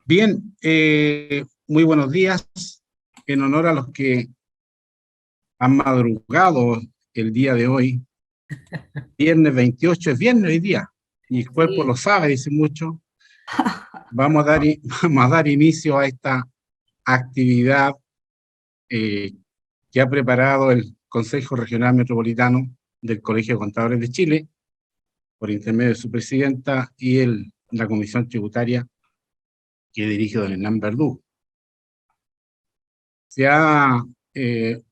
Bien, muy buenos días. En honor a los que han madrugado el día de hoy, viernes 28, es viernes hoy día, y el cuerpo lo sabe, dice mucho. Vamos a dar inicio a esta actividad que ha preparado el Consejo Regional Metropolitano del Colegio de Contadores de Chile, por intermedio de su presidenta y la Comisión Tributaria que dirige don Hernán Verdú. Se ha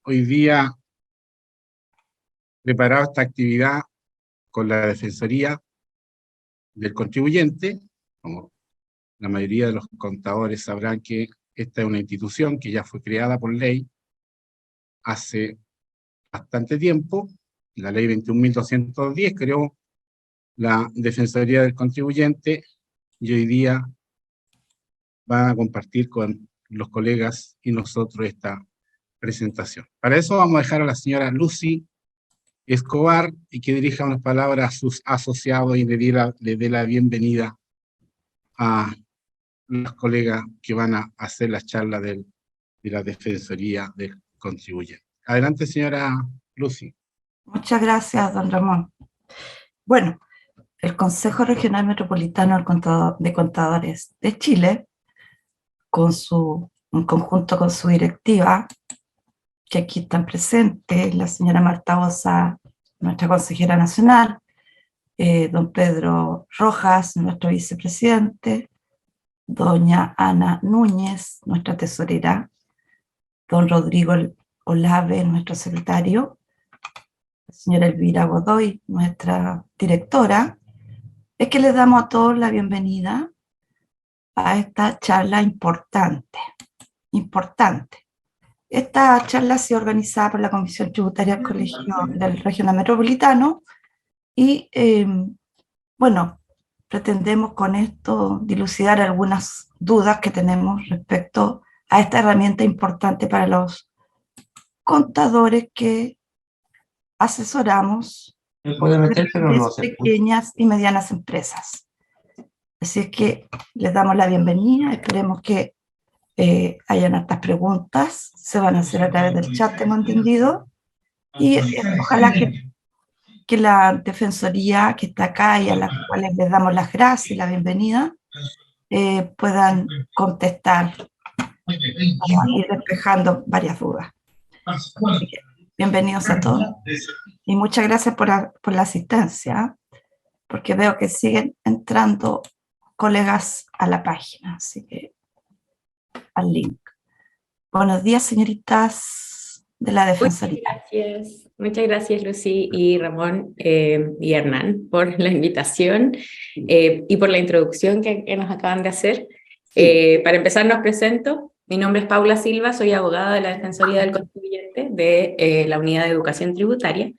hoy día preparado esta actividad con la Defensoría del Contribuyente. Como la mayoría de los contadores sabrán que esta es una institución que ya fue creada por ley hace bastante tiempo. La ley 21.210 creó la Defensoría del Contribuyente y hoy día van a compartir con los colegas y nosotros esta presentación. Para eso vamos a dejar a la señora Lucy Escobar y que dirija unas palabras a sus asociados y le dé la bienvenida a los colegas que van a hacer la charla de la Defensoría del Contribuyente. Adelante, señora Lucy. Muchas gracias, don Ramón. Bueno, el Consejo Regional Metropolitano de Contadores de Chile, en conjunto con su directiva, que aquí están presentes, la señora Marta Osa, nuestra consejera nacional, don Pedro Rojas, nuestro vicepresidente, doña Ana Núñez, nuestra tesorera, don Rodrigo Olave, nuestro secretario, la señora Elvira Godoy, nuestra directora, es que les damos a todos la bienvenida a esta charla importante. Esta charla ha sido organizada por la Comisión Tributaria del Colegio del Regional Metropolitano y, bueno, pretendemos con esto dilucidar algunas dudas que tenemos respecto a esta herramienta importante para los contadores que asesoramos pequeñas y medianas empresas. Así es que les damos la bienvenida, esperemos que hayan hartas preguntas, se van a hacer a través del chat, tengo entendido, y ojalá que la Defensoría que está acá y a las cuales les damos las gracias y la bienvenida, puedan contestar y ir despejando varias dudas. Así que, bienvenidos a todos y muchas gracias por la asistencia, porque veo que siguen entrando colegas a la página, así que al link. Buenos días, señoritas de la Defensoría. Muchas gracias Lucy y Ramón y Hernán por la invitación y por la introducción que nos acaban de hacer. Para empezar nos presento, mi nombre es Paula Silva, soy abogada de la Defensoría del Contribuyente de la Unidad de Educación Tributaria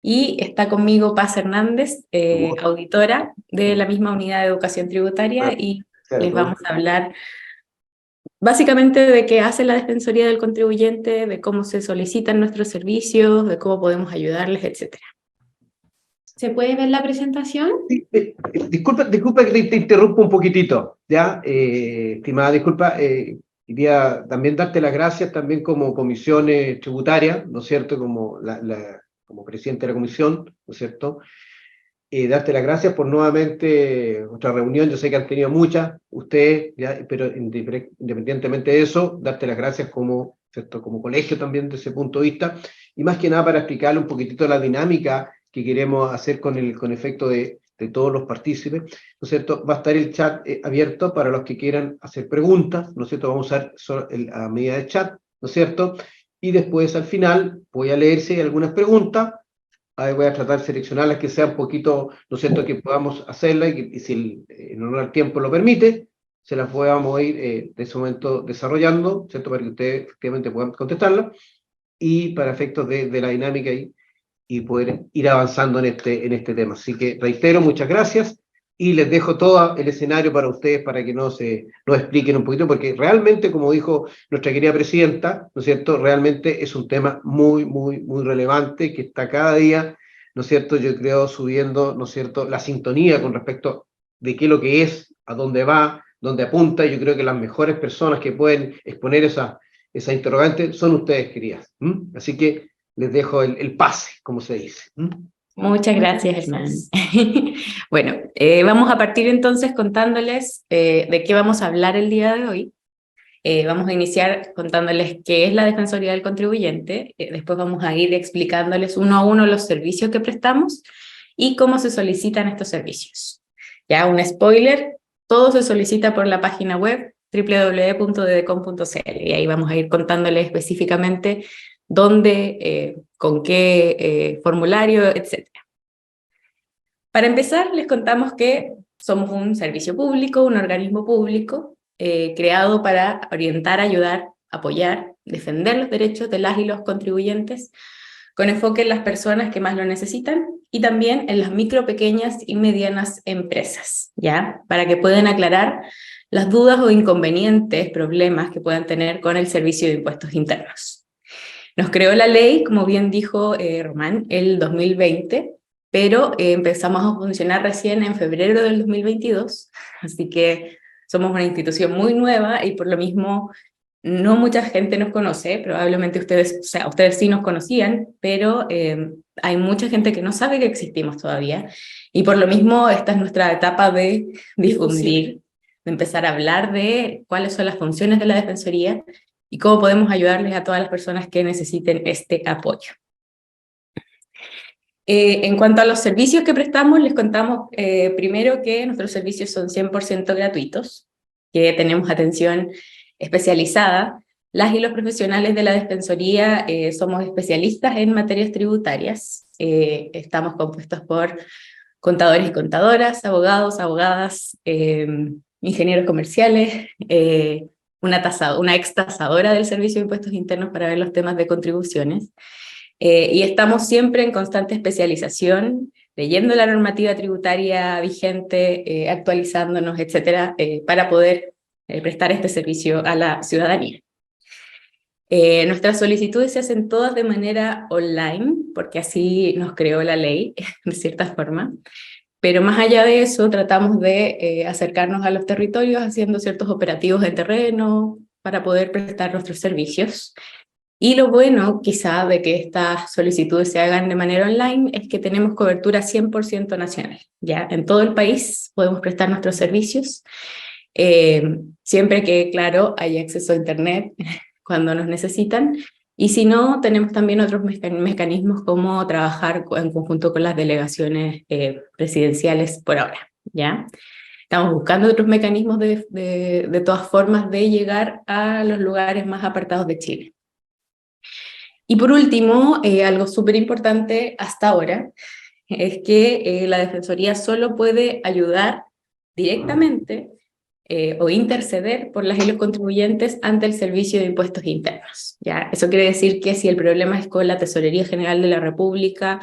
y está conmigo Paz Hernández, auditora de la misma Unidad de Educación Tributaria y les vamos a hablar básicamente de qué hace la Defensoría del Contribuyente, de cómo se solicitan nuestros servicios, de cómo podemos ayudarles, etc. ¿Se puede ver la presentación? Sí, disculpa que te interrumpa un poquitito, ¿ya? Estimada, disculpa, quería también darte las gracias también como comisión tributaria, ¿no es cierto? Como presidente de la comisión, ¿no es cierto? Darte las gracias por nuevamente nuestra reunión. Yo sé que han tenido muchas, ustedes, ¿ya? Pero independientemente de eso, darte las gracias ¿cierto? Como colegio también desde ese punto de vista, y más que nada para explicarle un poquitito la dinámica que queremos hacer con efecto de todos los partícipes, ¿no es cierto? Va a estar el chat abierto para los que quieran hacer preguntas, ¿no es cierto? Vamos a usar a medida de chat, ¿no es cierto? Y después al final voy a leer si hay algunas preguntas. Ahí voy a tratar de seleccionar las que sean un poquito, ¿no es cierto?, que podamos hacerlas y si en honor al tiempo lo permite, se las podamos ir de ese momento desarrollando, ¿cierto?, para que ustedes efectivamente puedan contestarlas y para efectos de la dinámica y poder ir avanzando en este tema. Así que reitero, muchas gracias y les dejo todo el escenario para ustedes para que nos expliquen un poquito, porque realmente, como dijo nuestra querida presidenta, ¿no es cierto?, realmente es un tema muy, muy, muy relevante que está cada día, ¿no es cierto?, yo creo subiendo, ¿no es cierto?, la sintonía con respecto de qué es lo que es, a dónde va, donde apunta. Yo creo que las mejores personas que pueden exponer esa interrogante son ustedes, queridas. Así que les dejo el pase, como se dice. Muchas gracias, Hernán. Bueno, vamos a partir entonces contándoles de qué vamos a hablar el día de hoy. Vamos a iniciar contándoles qué es la Defensoría del Contribuyente, después vamos a ir explicándoles uno a uno los servicios que prestamos y cómo se solicitan estos servicios. Ya un spoiler, todo se solicita por la página web www.ddecom.cl y ahí vamos a ir contándoles específicamente dónde, con qué formulario, etc. Para empezar, les contamos que somos un servicio público, un organismo público, creado para orientar, ayudar, apoyar, defender los derechos de las y los contribuyentes, con enfoque en las personas que más lo necesitan y también en las micro, pequeñas y medianas empresas, ¿ya? Para que puedan aclarar las dudas o inconvenientes, problemas que puedan tener con el Servicio de Impuestos Internos. Nos creó la ley, como bien dijo Román, el 2020, pero empezamos a funcionar recién en febrero del 2022, así que somos una institución muy nueva y por lo mismo no mucha gente nos conoce, probablemente ustedes, o sea, ustedes sí nos conocían, pero hay mucha gente que no sabe que existimos todavía y por lo mismo esta es nuestra etapa de difundir, de empezar a hablar de cuáles son las funciones de la Defensoría y cómo podemos ayudarles a todas las personas que necesiten este apoyo. En cuanto a los servicios que prestamos, les contamos primero que nuestros servicios son 100% gratuitos, que tenemos atención especializada. Las y los profesionales de la Defensoría somos especialistas en materias tributarias. Estamos compuestos por contadores y contadoras, abogados, abogadas, ingenieros comerciales, una ex tasadora del Servicio de Impuestos Internos para ver los temas de contribuciones. Y estamos siempre en constante especialización, leyendo la normativa tributaria vigente, actualizándonos, etcétera, para poder prestar este servicio a la ciudadanía. Nuestras solicitudes se hacen todas de manera online, porque así nos creó la ley, de cierta forma, pero más allá de eso tratamos de acercarnos a los territorios haciendo ciertos operativos de terreno para poder prestar nuestros servicios. Y lo bueno, quizá, de que estas solicitudes se hagan de manera online es que tenemos cobertura 100% nacional. Ya en todo el país podemos prestar nuestros servicios, siempre que, claro, haya acceso a Internet cuando nos necesitan. Y si no, tenemos también otros mecanismos como trabajar en conjunto con las delegaciones presidenciales por ahora. ¿Ya? Estamos buscando otros mecanismos de todas formas de llegar a los lugares más apartados de Chile. Y por último, algo súper importante hasta ahora, es que la Defensoría solo puede ayudar directamente o interceder por las y los contribuyentes ante el Servicio de Impuestos Internos. ¿Ya? Eso quiere decir que si el problema es con la Tesorería General de la República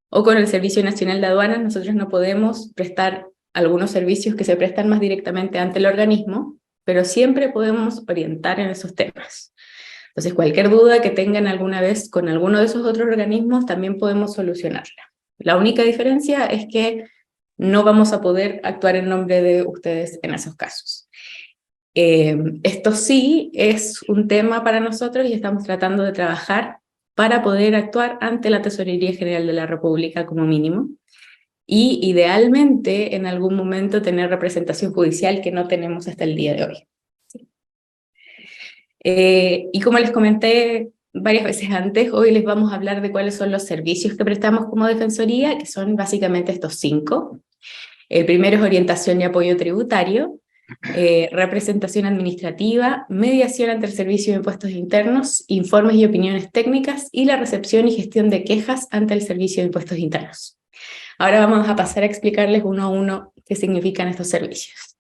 o con el Servicio Nacional de Aduanas, nosotros no podemos prestar algunos servicios que se prestan más directamente ante el organismo, pero siempre podemos orientar en esos temas. Entonces, cualquier duda que tengan alguna vez con alguno de esos otros organismos, también podemos solucionarla. La única diferencia es que no vamos a poder actuar en nombre de ustedes en esos casos. Esto sí es un tema para nosotros y estamos tratando de trabajar para poder actuar ante la Tesorería General de la República como mínimo, y idealmente en algún momento tener representación judicial que no tenemos hasta el día de hoy. Y como les comenté varias veces antes, hoy les vamos a hablar de cuáles son los servicios que prestamos como Defensoría, que son básicamente estos 5. El primero es orientación y apoyo tributario, representación administrativa, mediación ante el Servicio de Impuestos Internos, informes y opiniones técnicas y la recepción y gestión de quejas ante el Servicio de Impuestos Internos. Ahora vamos a pasar a explicarles uno a uno qué significan estos servicios.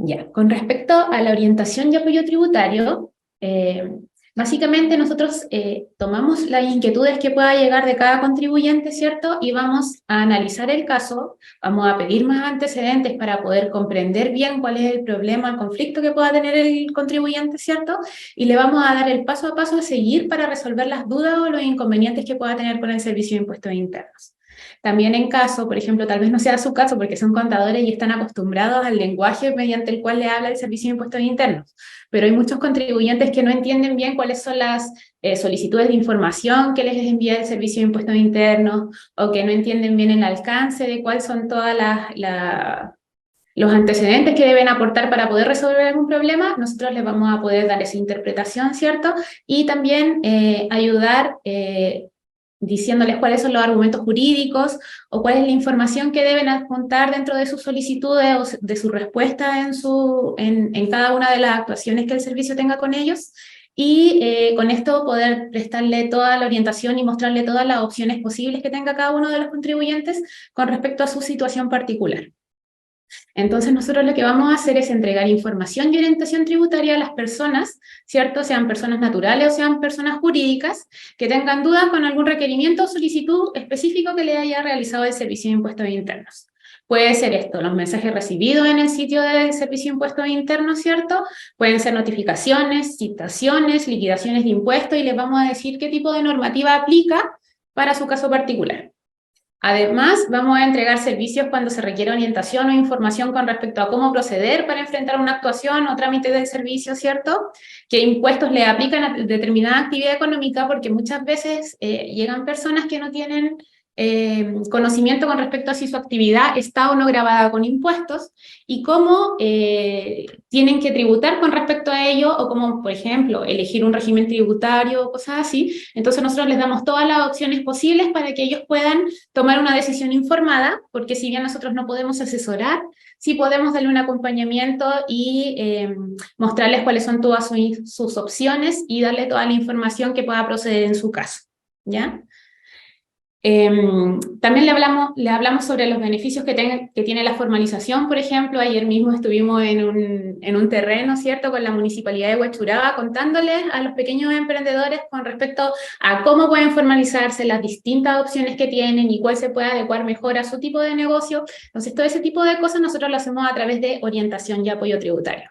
Ya, con respecto a la orientación y apoyo tributario, básicamente nosotros tomamos las inquietudes que pueda llegar de cada contribuyente, ¿cierto? Y vamos a analizar el caso, vamos a pedir más antecedentes para poder comprender bien cuál es el problema, el conflicto que pueda tener el contribuyente, ¿cierto? Y le vamos a dar el paso a paso a seguir para resolver las dudas o los inconvenientes que pueda tener con el Servicio de Impuestos Internos. También en caso, por ejemplo, tal vez no sea su caso porque son contadores y están acostumbrados al lenguaje mediante el cual le habla el Servicio de Impuestos Internos, pero hay muchos contribuyentes que no entienden bien cuáles son las solicitudes de información que les envía el Servicio de Impuestos Internos, o que no entienden bien el alcance de cuáles son todas los antecedentes que deben aportar para poder resolver algún problema. Nosotros les vamos a poder dar esa interpretación, ¿cierto? Y también ayudar diciéndoles cuáles son los argumentos jurídicos o cuál es la información que deben adjuntar dentro de sus solicitudes o de su respuesta en cada una de las actuaciones que el servicio tenga con ellos, y con esto poder prestarle toda la orientación y mostrarle todas las opciones posibles que tenga cada uno de los contribuyentes con respecto a su situación particular. Entonces nosotros lo que vamos a hacer es entregar información y orientación tributaria a las personas, ¿cierto? Sean personas naturales o sean personas jurídicas, que tengan dudas con algún requerimiento o solicitud específico que le haya realizado el Servicio de Impuestos Internos. Puede ser esto, los mensajes recibidos en el sitio del Servicio de Impuestos Internos, ¿cierto? Pueden ser notificaciones, citaciones, liquidaciones de impuestos, y les vamos a decir qué tipo de normativa aplica para su caso particular. Además, vamos a entregar servicios cuando se requiere orientación o información con respecto a cómo proceder para enfrentar una actuación o trámite del servicio, ¿cierto? Qué impuestos le aplican a determinada actividad económica, porque muchas veces llegan personas que no tienen conocimiento con respecto a si su actividad está o no grabada con impuestos, y cómo tienen que tributar con respecto a ello, o cómo, por ejemplo, elegir un régimen tributario o cosas así. Entonces nosotros les damos todas las opciones posibles para que ellos puedan tomar una decisión informada, porque si bien nosotros no podemos asesorar, sí podemos darle un acompañamiento y mostrarles cuáles son todas sus opciones y darle toda la información que pueda proceder en su caso, ¿ya? También le hablamos sobre los beneficios que tiene la formalización. Por ejemplo, ayer mismo estuvimos en un terreno, ¿cierto?, con la Municipalidad de Huechuraba, contándoles a los pequeños emprendedores con respecto a cómo pueden formalizarse, las distintas opciones que tienen y cuál se puede adecuar mejor a su tipo de negocio. Entonces, todo ese tipo de cosas nosotros lo hacemos a través de orientación y apoyo tributario.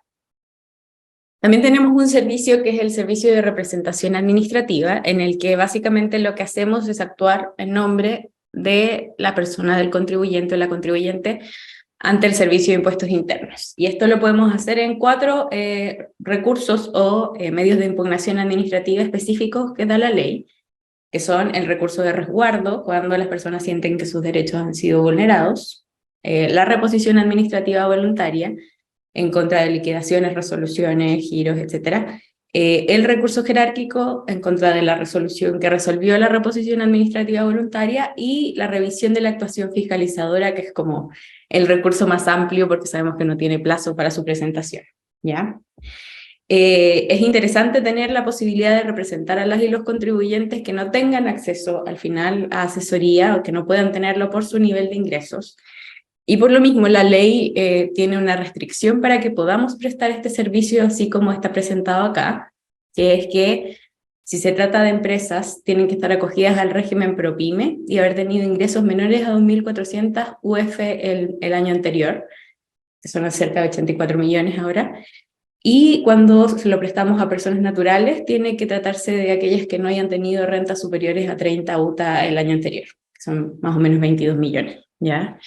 También tenemos un servicio que es el servicio de representación administrativa, en el que básicamente lo que hacemos es actuar en nombre de la persona, del contribuyente o la contribuyente, ante el Servicio de Impuestos Internos. Y esto lo podemos hacer en 4 recursos o medios de impugnación administrativa específicos que da la ley, que son el recurso de resguardo, cuando las personas sienten que sus derechos han sido vulnerados, la reposición administrativa voluntaria, en contra de liquidaciones, resoluciones, giros, etc. El recurso jerárquico en contra de la resolución que resolvió la reposición administrativa voluntaria, y la revisión de la actuación fiscalizadora, que es como el recurso más amplio porque sabemos que no tiene plazo para su presentación, ¿ya? Es interesante tener la posibilidad de representar a las y los contribuyentes que no tengan acceso al final a asesoría o que no puedan tenerlo por su nivel de ingresos. Y por lo mismo la ley tiene una restricción para que podamos prestar este servicio así como está presentado acá, que es que si se trata de empresas, tienen que estar acogidas al régimen ProPyme y haber tenido ingresos menores a 2.400 UF el año anterior, que son cerca de 84 millones ahora. Y cuando se lo prestamos a personas naturales, tiene que tratarse de aquellas que no hayan tenido rentas superiores a 30 UTA el año anterior, que son más o menos 22 millones, ¿ya?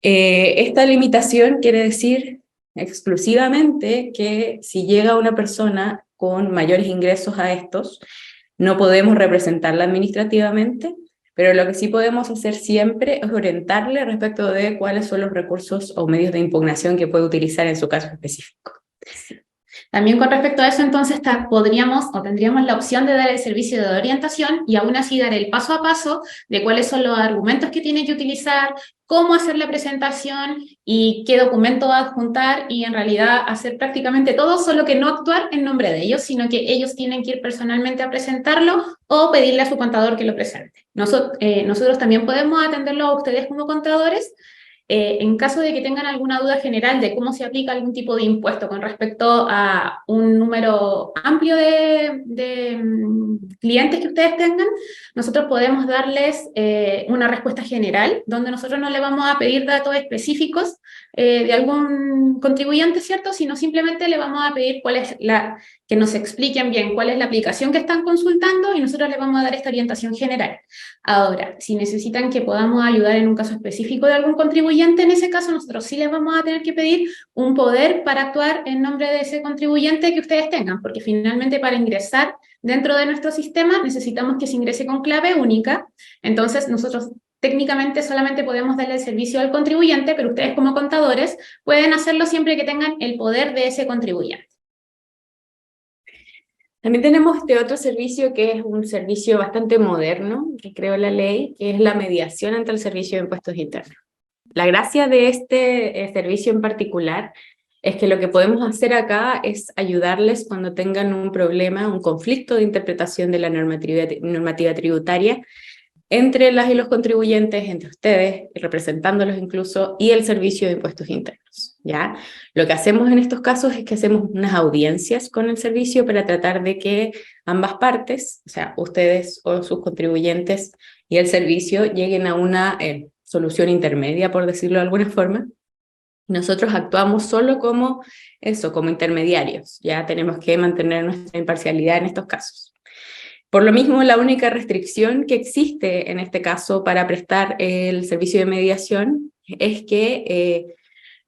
Esta limitación quiere decir exclusivamente que si llega una persona con mayores ingresos a estos, no podemos representarla administrativamente, pero lo que sí podemos hacer siempre es orientarle respecto de cuáles son los recursos o medios de impugnación que puede utilizar en su caso específico. También con respecto a eso, entonces, podríamos o tendríamos la opción de dar el servicio de orientación y aún así dar el paso a paso de cuáles son los argumentos que tiene que utilizar, cómo hacer la presentación y qué documento adjuntar, y en realidad hacer prácticamente todo, solo que no actuar en nombre de ellos, sino que ellos tienen que ir personalmente a presentarlo o pedirle a su contador que lo presente. Nosotros también podemos atenderlo a ustedes como contadores, En caso de que tengan alguna duda general de cómo se aplica algún tipo de impuesto con respecto a un número amplio de clientes que ustedes tengan, nosotros podemos darles una respuesta general, donde nosotros no le vamos a pedir datos específicos de algún contribuyente, ¿cierto? Sino simplemente le vamos a pedir que nos expliquen bien cuál es la aplicación que están consultando y nosotros les vamos a dar esta orientación general. Ahora, si necesitan que podamos ayudar en un caso específico de algún contribuyente, en ese caso nosotros sí les vamos a tener que pedir un poder para actuar en nombre de ese contribuyente que ustedes tengan, porque finalmente para ingresar dentro de nuestro sistema necesitamos que se ingrese con clave única. Entonces nosotros técnicamente solamente podemos darle el servicio al contribuyente, pero ustedes como contadores pueden hacerlo siempre que tengan el poder de ese contribuyente. También tenemos este otro servicio que es un servicio bastante moderno, que creó la ley, que es la mediación ante el Servicio de Impuestos Internos. La gracia de este servicio en particular es que lo que podemos hacer acá es ayudarles cuando tengan un problema, un conflicto de interpretación de la normativa tributaria entre las y los contribuyentes, entre ustedes, representándolos incluso, y el Servicio de Impuestos Internos, ¿ya? Lo que hacemos en estos casos es que hacemos unas audiencias con el servicio para tratar de que ambas partes, o sea, ustedes o sus contribuyentes y el servicio, lleguen a una solución intermedia, por decirlo de alguna forma. Nosotros actuamos solo como intermediarios, ya tenemos que mantener nuestra imparcialidad en estos casos. Por lo mismo, la única restricción que existe en este caso para prestar el servicio de mediación es que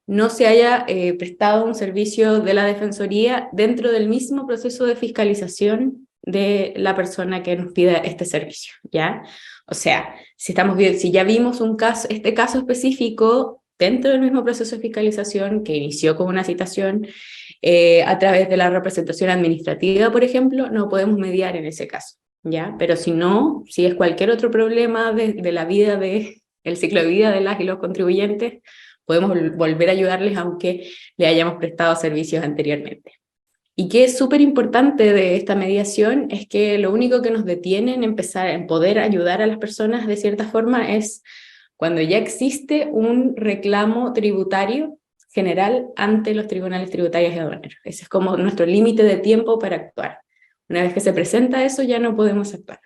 no se haya prestado un servicio de la Defensoría dentro del mismo proceso de fiscalización de la persona que nos pida este servicio, ¿ya? O sea, si ya vimos este caso específico dentro del mismo proceso de fiscalización que inició con una citación, a través de la representación administrativa, por ejemplo, no podemos mediar en ese caso, ¿ya? Pero si es cualquier otro problema de la vida, el ciclo de vida de las y los contribuyentes, podemos volver a ayudarles aunque le hayamos prestado servicios anteriormente. Y que es súper importante de esta mediación es que lo único que nos detiene en poder ayudar a las personas de cierta forma es cuando ya existe un reclamo tributario general ante los tribunales tributarios y aduaneros. Ese es como nuestro límite de tiempo para actuar. Una vez que se presenta eso, ya no podemos actuar.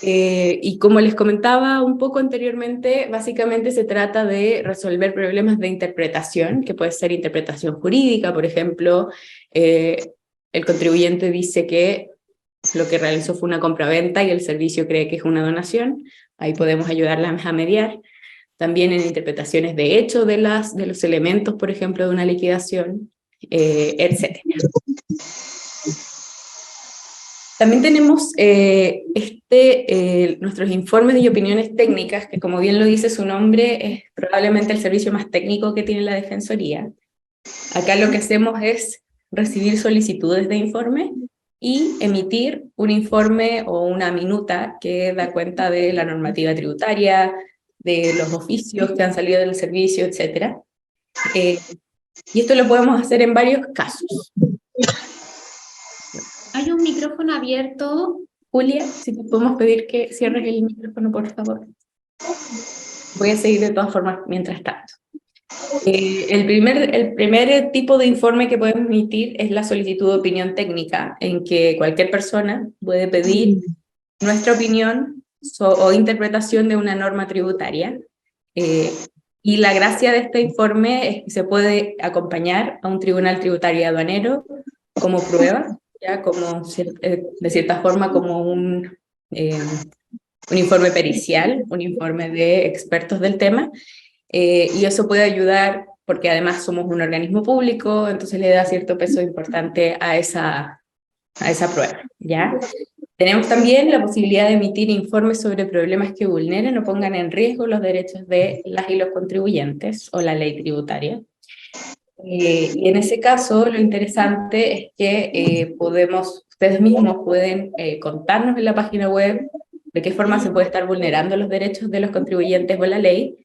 Y como les comentaba un poco anteriormente, básicamente se trata de resolver problemas de interpretación, que puede ser interpretación jurídica, por ejemplo, el contribuyente dice que lo que realizó fue una compraventa y el servicio cree que es una donación, ahí podemos ayudarlas a mediar. También en interpretaciones de hecho de los elementos, por ejemplo, de una liquidación, etc. También tenemos nuestros informes y opiniones técnicas, que como bien lo dice su nombre, es probablemente el servicio más técnico que tiene la Defensoría. Acá lo que hacemos es recibir solicitudes de informe y emitir un informe o una minuta que da cuenta de la normativa tributaria, de los oficios que han salido del servicio, etc. Y esto lo podemos hacer en varios casos. Hay un micrófono abierto. Julia, si te podemos pedir que cierres el micrófono, por favor. Voy a seguir de todas formas mientras tanto. El primer tipo de informe que podemos emitir es la solicitud de opinión técnica, en que cualquier persona puede pedir nuestra opinión o interpretación de una norma tributaria. Y la gracia de este informe es que se puede acompañar a un tribunal tributario y aduanero como prueba, ya como de cierta forma como un informe pericial, un informe de expertos del tema, y eso puede ayudar porque además somos un organismo público, entonces le da cierto peso importante a esa prueba, ¿ya? Tenemos también la posibilidad de emitir informes sobre problemas que vulneren o pongan en riesgo los derechos de las y los contribuyentes o la ley tributaria. Y en ese caso, lo interesante es que ustedes mismos pueden contarnos en la página web de qué forma se puede estar vulnerando los derechos de los contribuyentes o la ley,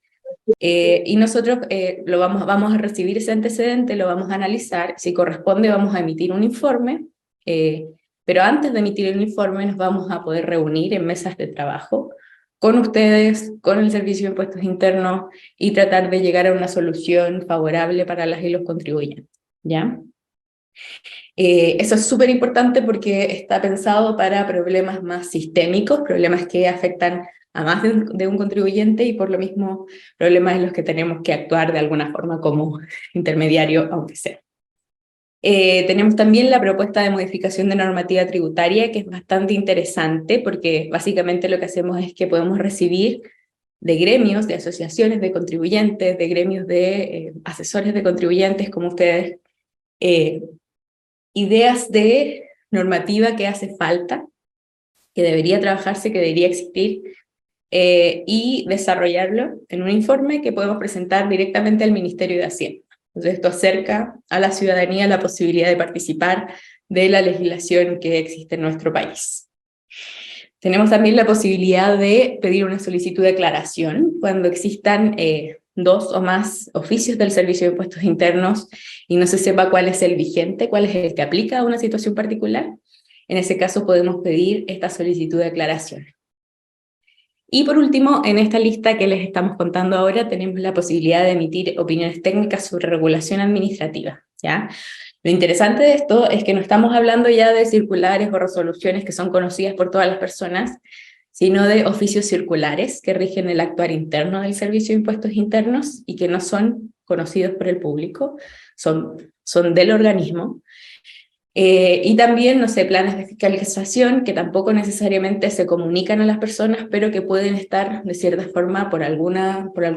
y nosotros vamos a recibir ese antecedente, lo vamos a analizar, si corresponde vamos a emitir un informe, pero antes de emitir el informe nos vamos a poder reunir en mesas de trabajo con ustedes, con el Servicio de Impuestos Internos, y tratar de llegar a una solución favorable para las y los contribuyentes, ¿ya? Eso es súper importante porque está pensado para problemas más sistémicos, problemas que afectan a más de un contribuyente, y por lo mismo problemas en los que tenemos que actuar de alguna forma como intermediario, aunque sea. Tenemos también la propuesta de modificación de normativa tributaria, que es bastante interesante, porque básicamente lo que hacemos es que podemos recibir de gremios, de asociaciones de contribuyentes, de gremios de asesores de contribuyentes, como ustedes, ideas de normativa que hace falta, que debería trabajarse, que debería existir, y desarrollarlo en un informe que podemos presentar directamente al Ministerio de Hacienda. Entonces esto acerca a la ciudadanía la posibilidad de participar de la legislación que existe en nuestro país. Tenemos también la posibilidad de pedir una solicitud de aclaración cuando existan dos o más oficios del Servicio de Impuestos Internos y no se sepa cuál es el vigente, cuál es el que aplica a una situación particular. En ese caso podemos pedir esta solicitud de aclaración. Y por último, en esta lista que les estamos contando ahora, tenemos la posibilidad de emitir opiniones técnicas sobre regulación administrativa, ¿ya? Lo interesante de esto es que no estamos hablando ya de circulares o resoluciones que son conocidas por todas las personas, sino de oficios circulares que rigen el actuar interno del Servicio de Impuestos Internos y que no son conocidos por el público, son del organismo. Y también, no sé, planes de fiscalización que tampoco necesariamente se comunican a las personas, pero que pueden estar, de cierta forma, por algún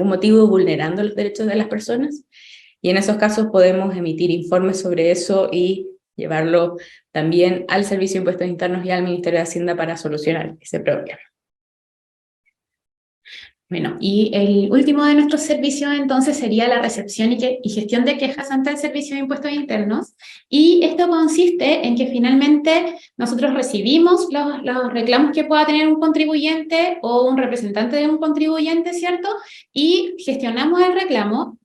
motivo, vulnerando los derechos de las personas. Y en esos casos podemos emitir informes sobre eso y llevarlo también al Servicio de Impuestos Internos y al Ministerio de Hacienda para solucionar ese problema. Bueno, y el último de nuestros servicios entonces sería la recepción y gestión de quejas ante el Servicio de Impuestos Internos, y esto consiste en que finalmente nosotros recibimos los reclamos que pueda tener un contribuyente o un representante de un contribuyente, ¿cierto? Y gestionamos el reclamo.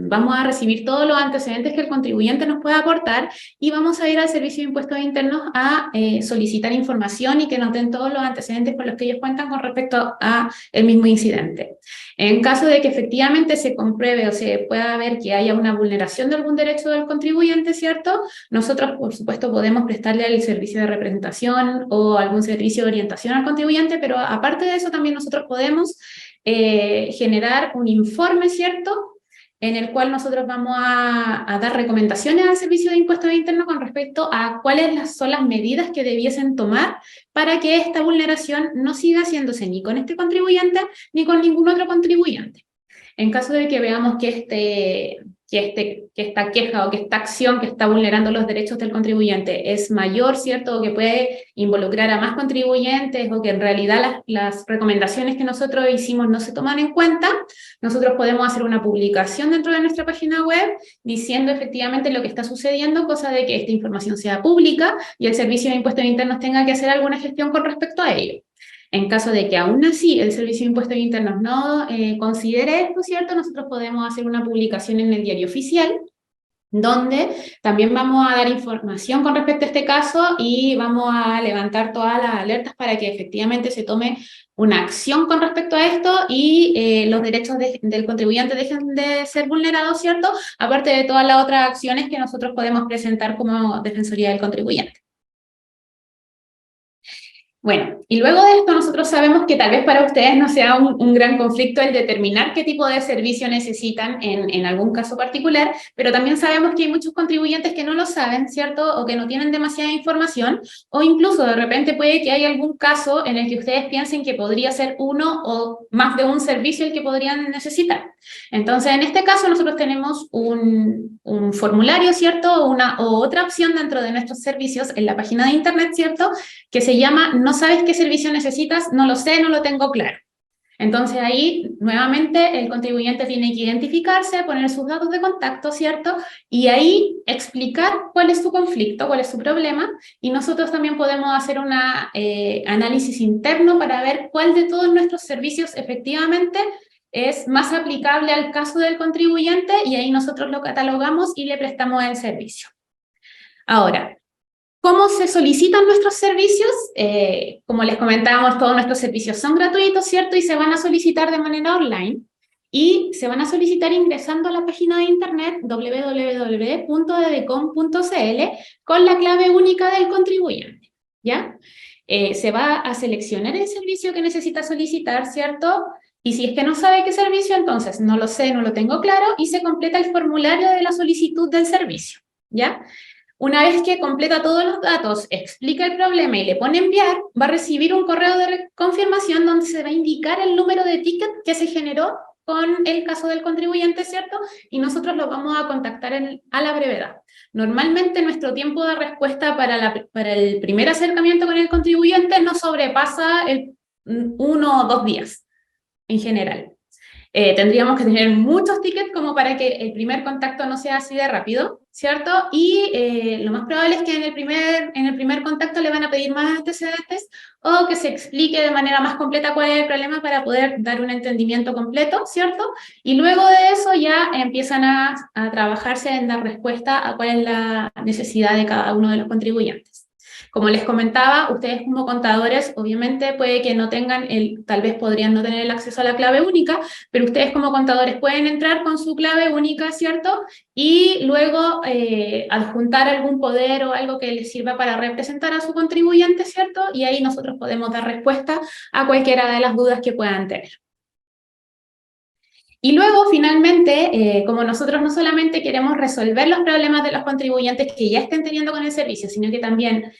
Vamos a recibir todos los antecedentes que el contribuyente nos pueda aportar y vamos a ir al Servicio de Impuestos Internos a solicitar información y que nos den todos los antecedentes con los que ellos cuentan con respecto a el mismo incidente. En caso de que efectivamente se compruebe o se pueda ver que haya una vulneración de algún derecho del contribuyente, ¿cierto? Nosotros, por supuesto, podemos prestarle el servicio de representación o algún servicio de orientación al contribuyente, pero aparte de eso también nosotros podemos generar un informe, ¿cierto?, en el cual nosotros vamos a dar recomendaciones al Servicio de Impuestos Internos con respecto a cuáles son las medidas que debiesen tomar para que esta vulneración no siga haciéndose ni con este contribuyente ni con ningún otro contribuyente. En caso de que veamos que esta queja o que esta acción que está vulnerando los derechos del contribuyente es mayor, ¿cierto?, o que puede involucrar a más contribuyentes, o que en realidad las recomendaciones que nosotros hicimos no se toman en cuenta, nosotros podemos hacer una publicación dentro de nuestra página web diciendo efectivamente lo que está sucediendo, cosa de que esta información sea pública y el Servicio de Impuestos Internos tenga que hacer alguna gestión con respecto a ello. En caso de que aún así el Servicio de Impuestos Internos no considere esto, ¿cierto?, nosotros podemos hacer una publicación en el Diario Oficial, donde también vamos a dar información con respecto a este caso y vamos a levantar todas las alertas para que efectivamente se tome una acción con respecto a esto y los derechos del contribuyente dejen de ser vulnerados, ¿cierto?, aparte de todas las otras acciones que nosotros podemos presentar como Defensoría del Contribuyente. Bueno, y luego de esto nosotros sabemos que tal vez para ustedes no sea un gran conflicto el determinar qué tipo de servicio necesitan en algún caso particular, pero también sabemos que hay muchos contribuyentes que no lo saben, ¿cierto?, o que no tienen demasiada información, o incluso de repente puede que haya algún caso en el que ustedes piensen que podría ser uno o más de un servicio el que podrían necesitar. Entonces, en este caso nosotros tenemos un formulario, ¿cierto?, o otra opción dentro de nuestros servicios en la página de internet, ¿cierto?, que se llama "No sabes qué servicio necesitas, no lo sé, no lo tengo claro". Entonces ahí, nuevamente, el contribuyente tiene que identificarse, poner sus datos de contacto, ¿cierto?, y ahí explicar cuál es su conflicto, cuál es su problema, y nosotros también podemos hacer un análisis interno para ver cuál de todos nuestros servicios efectivamente es más aplicable al caso del contribuyente, y ahí nosotros lo catalogamos y le prestamos el servicio. Ahora, ¿Cómo se solicitan nuestros servicios? Como les comentábamos, todos nuestros servicios son gratuitos, ¿cierto? Y se van a solicitar de manera online. Y se van a solicitar ingresando a la página de internet www.dedecom.cl con la clave única del contribuyente, ¿ya? Se va a seleccionar el servicio que necesita solicitar, ¿cierto? Y si es que no sabe qué servicio, entonces no lo sé, no lo tengo claro, y se completa el formulario de la solicitud del servicio, ¿ya? Una vez que completa todos los datos, explica el problema y le pone enviar, va a recibir un correo de confirmación donde se va a indicar el número de ticket que se generó con el caso del contribuyente, ¿cierto? Y nosotros lo vamos a contactar a la brevedad. Normalmente nuestro tiempo de respuesta para el primer acercamiento con el contribuyente no sobrepasa el 1 o 2 días, en general. Tendríamos que tener muchos tickets como para que el primer contacto no sea así de rápido, ¿cierto? Y lo más probable es que en el primer contacto le van a pedir más antecedentes o que se explique de manera más completa cuál es el problema para poder dar un entendimiento completo, ¿cierto? Y luego de eso ya empiezan a trabajarse en dar respuesta a cuál es la necesidad de cada uno de los contribuyentes. Como les comentaba, ustedes como contadores, obviamente puede que no tengan tal vez podrían no tener el acceso a la clave única, pero ustedes como contadores pueden entrar con su clave única, ¿cierto? Y luego adjuntar algún poder o algo que les sirva para representar a su contribuyente, ¿cierto? Y ahí nosotros podemos dar respuesta a cualquiera de las dudas que puedan tener. Y luego, finalmente, como nosotros no solamente queremos resolver los problemas de los contribuyentes que ya estén teniendo con el servicio, sino que también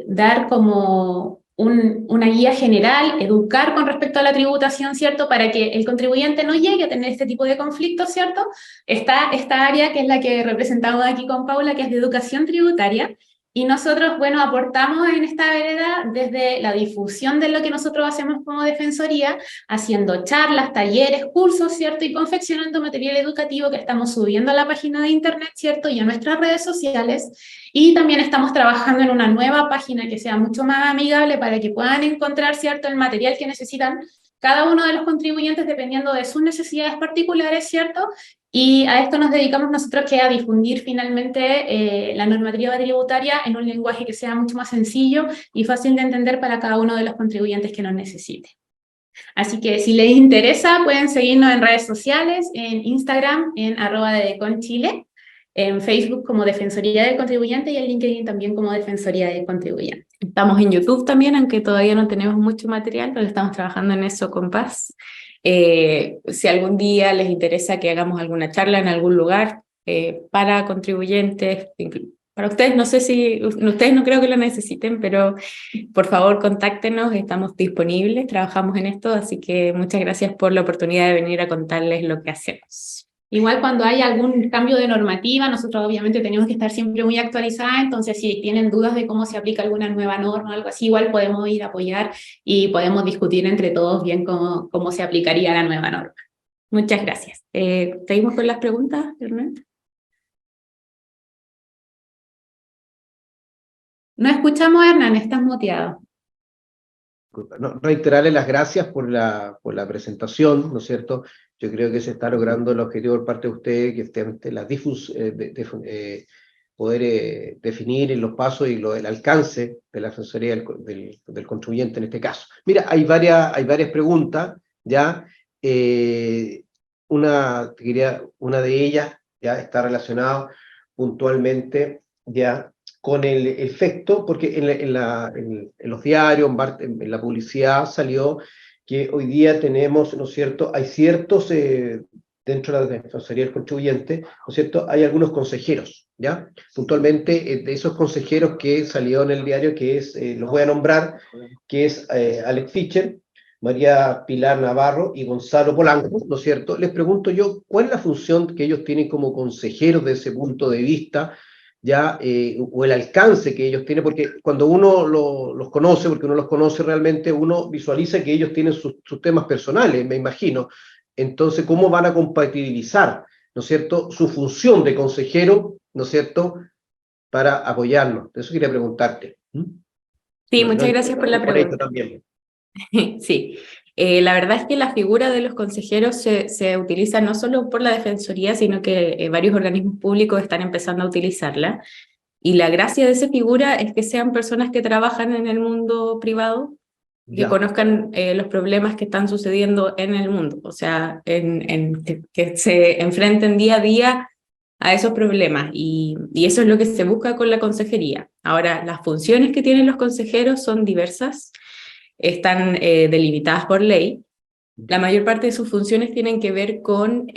dar como una guía general, educar con respecto a la tributación, ¿cierto? Para que el contribuyente no llegue a tener este tipo de conflictos, ¿cierto? Está esta área que es la que representamos aquí con Paula, que es de educación tributaria. Y nosotros, bueno, aportamos en esta vereda desde la difusión de lo que nosotros hacemos como defensoría, haciendo charlas, talleres, cursos, ¿cierto? Y confeccionando material educativo que estamos subiendo a la página de internet, ¿cierto? Y a nuestras redes sociales. Y también estamos trabajando en una nueva página que sea mucho más amigable para que puedan encontrar, ¿cierto? El material que necesitan cada uno de los contribuyentes dependiendo de sus necesidades particulares, ¿cierto? Y a esto nos dedicamos nosotros que a difundir finalmente la normativa tributaria en un lenguaje que sea mucho más sencillo y fácil de entender para cada uno de los contribuyentes que nos necesite. Así que si les interesa pueden seguirnos en redes sociales, en Instagram en @dedeconchile, en Facebook como Defensoría del Contribuyente y en LinkedIn también como Defensoría del Contribuyente. Estamos en YouTube también, aunque todavía no tenemos mucho material, pero estamos trabajando en eso con Paz. Si algún día les interesa que hagamos alguna charla en algún lugar para contribuyentes, para ustedes, no sé si, ustedes no creo que lo necesiten, pero por favor contáctenos, estamos disponibles, trabajamos en esto, así que muchas gracias por la oportunidad de venir a contarles lo que hacemos. Igual cuando hay algún cambio de normativa, nosotros obviamente tenemos que estar siempre muy actualizadas, entonces si tienen dudas de cómo se aplica alguna nueva norma o algo así, igual podemos ir a apoyar y podemos discutir entre todos bien cómo se aplicaría la nueva norma. Muchas gracias. ¿Seguimos con las preguntas, Hernán? No escuchamos, Hernán, estás muteado. No, reiterarle las gracias por la presentación, ¿no es cierto? Yo creo que se está logrando el objetivo por parte de usted, que esté la poder definir los pasos y el alcance de la defensoría del contribuyente en este caso. Mira, hay varias preguntas, ¿ya? Una de ellas ya está relacionada puntualmente, ¿ya? Con el efecto, porque en los diarios, en la publicidad salió que hoy día tenemos, ¿no es cierto?, hay ciertos, dentro de la Defensoría del Contribuyente, ¿no es cierto?, hay algunos consejeros, ¿ya? Puntualmente, de esos consejeros que salió en el diario, que es, los voy a nombrar, que es Alex Fischer, María Pilar Navarro y Gonzalo Polanco, ¿no es cierto? Les pregunto yo, ¿cuál es la función que ellos tienen como consejeros desde ese punto de vista, ya, o el alcance que ellos tienen? Porque cuando uno los conoce, porque uno los conoce realmente, uno visualiza que ellos tienen sus temas personales, me imagino. Entonces, ¿cómo van a compatibilizar, ¿no es cierto?, su función de consejero, ¿no es cierto?, para apoyarnos. Eso quería preguntarte. Sí, muchas gracias por la pregunta. También. Sí, la verdad es que la figura de los consejeros se utiliza no solo por la Defensoría, sino que varios organismos públicos están empezando a utilizarla. Y la gracia de esa figura es que sean personas que trabajan en el mundo privado, que Ya. conozcan los problemas que están sucediendo en el mundo, o sea, que se enfrenten día a día a esos problemas, y eso es lo que se busca con la consejería. Ahora, las funciones que tienen los consejeros son diversas, están delimitadas por ley. La mayor parte de sus funciones tienen que ver con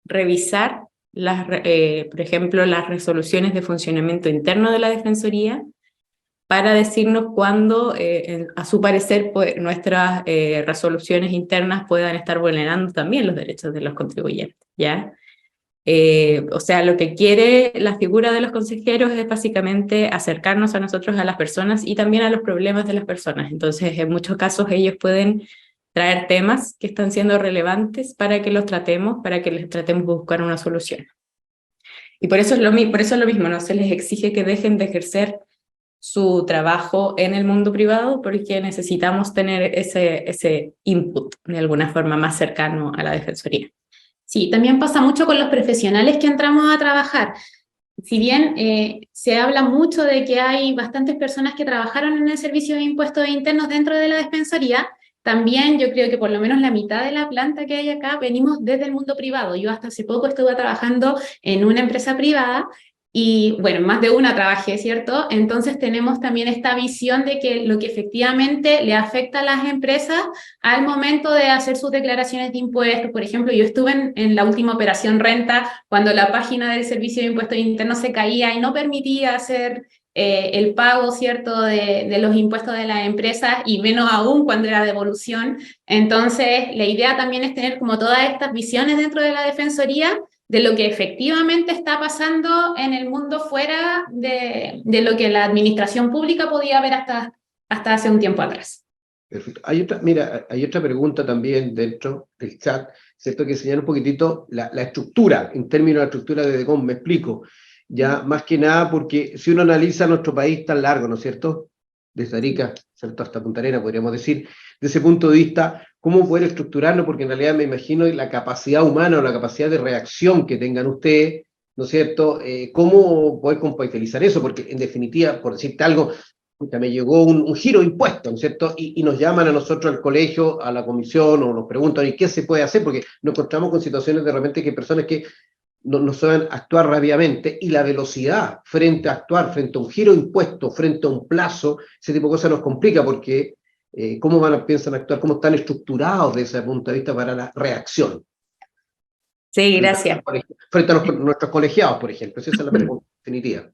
revisar, por ejemplo, las resoluciones de funcionamiento interno de la Defensoría, para decirnos cuándo, a su parecer, pues, nuestras resoluciones internas puedan estar vulnerando también los derechos de los contribuyentes, ¿ya? O sea, lo que quiere la figura de los consejeros es básicamente acercarnos a nosotros, a las personas, y también a los problemas de las personas. Entonces, en muchos casos ellos pueden traer temas que están siendo relevantes para que los tratemos, para que les tratemos de buscar una solución. Y por eso es lo mismo, no se les exige que dejen de ejercer su trabajo en el mundo privado, porque necesitamos tener ese input de alguna forma más cercano a la Defensoría. Sí, también pasa mucho con los profesionales que entramos a trabajar. Si bien se habla mucho de que hay bastantes personas que trabajaron en el Servicio de Impuestos Internos dentro de la Defensoría, también yo creo que por lo menos la mitad de la planta que hay acá venimos desde el mundo privado. Yo hasta hace poco estuve trabajando en una empresa privada y, bueno, más de una trabajé, ¿cierto? Entonces tenemos también esta visión de que lo que efectivamente le afecta a las empresas al momento de hacer sus declaraciones de impuestos. Por ejemplo, yo estuve en la última operación renta cuando la página del Servicio de Impuestos Internos se caía y no permitía hacer el pago, ¿cierto?, de los impuestos de las empresas, y menos aún cuando era devolución. Entonces, la idea también es tener como todas estas visiones dentro de la Defensoría de lo que efectivamente está pasando en el mundo fuera de lo que la administración pública podía ver hasta hace un tiempo atrás. Perfecto. Hay otra pregunta también dentro del chat, ¿cierto? Que señala un poquitito la estructura, en términos de la estructura de DECOM, me explico. Ya, más que nada, porque si uno analiza nuestro país tan largo, ¿no es cierto? Desde Arica, ¿cierto?, hasta Punta Arenas, podríamos decir, desde ese punto de vista, ¿cómo poder estructurarlo? Porque en realidad me imagino la capacidad humana o la capacidad de reacción que tengan ustedes, ¿no es cierto? ¿Cómo poder compatibilizar eso? Porque en definitiva, por decirte algo, me llegó un giro de impuestos, ¿no es cierto? Y nos llaman a nosotros al colegio, a la comisión, o nos preguntan, ¿y qué se puede hacer? Porque nos encontramos con situaciones de repente que personas que no saben actuar rápidamente, y la velocidad frente a actuar, frente a un giro de impuestos, frente a un plazo, ese tipo de cosas nos complica, porque ¿cómo piensan actuar? ¿Cómo están estructurados desde ese punto de vista para la reacción? Sí, gracias. Frente a nuestros colegiados, por ejemplo. Esa es la pregunta definitiva.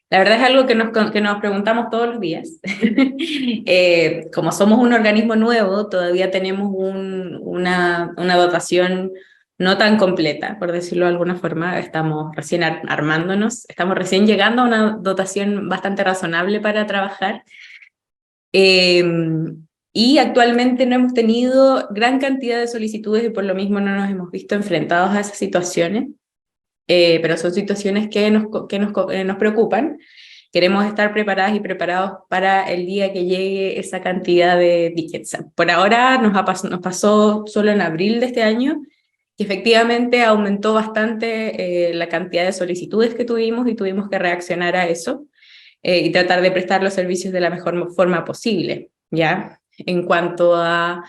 La verdad es algo que nos preguntamos todos los días. Como somos un organismo nuevo, todavía tenemos una dotación no tan completa, por decirlo de alguna forma. Estamos recién armándonos, estamos recién llegando a una dotación bastante razonable para trabajar. Y actualmente no hemos tenido gran cantidad de solicitudes, y por lo mismo no nos hemos visto enfrentados a esas situaciones. Pero son situaciones que nos preocupan. Queremos estar preparadas y preparados para el día que llegue esa cantidad de tickets. Por ahora nos pasó solo en abril de este año, que efectivamente aumentó bastante la cantidad de solicitudes que tuvimos, y tuvimos que reaccionar a eso y tratar de prestar los servicios de la mejor forma posible, ¿ya? En cuanto a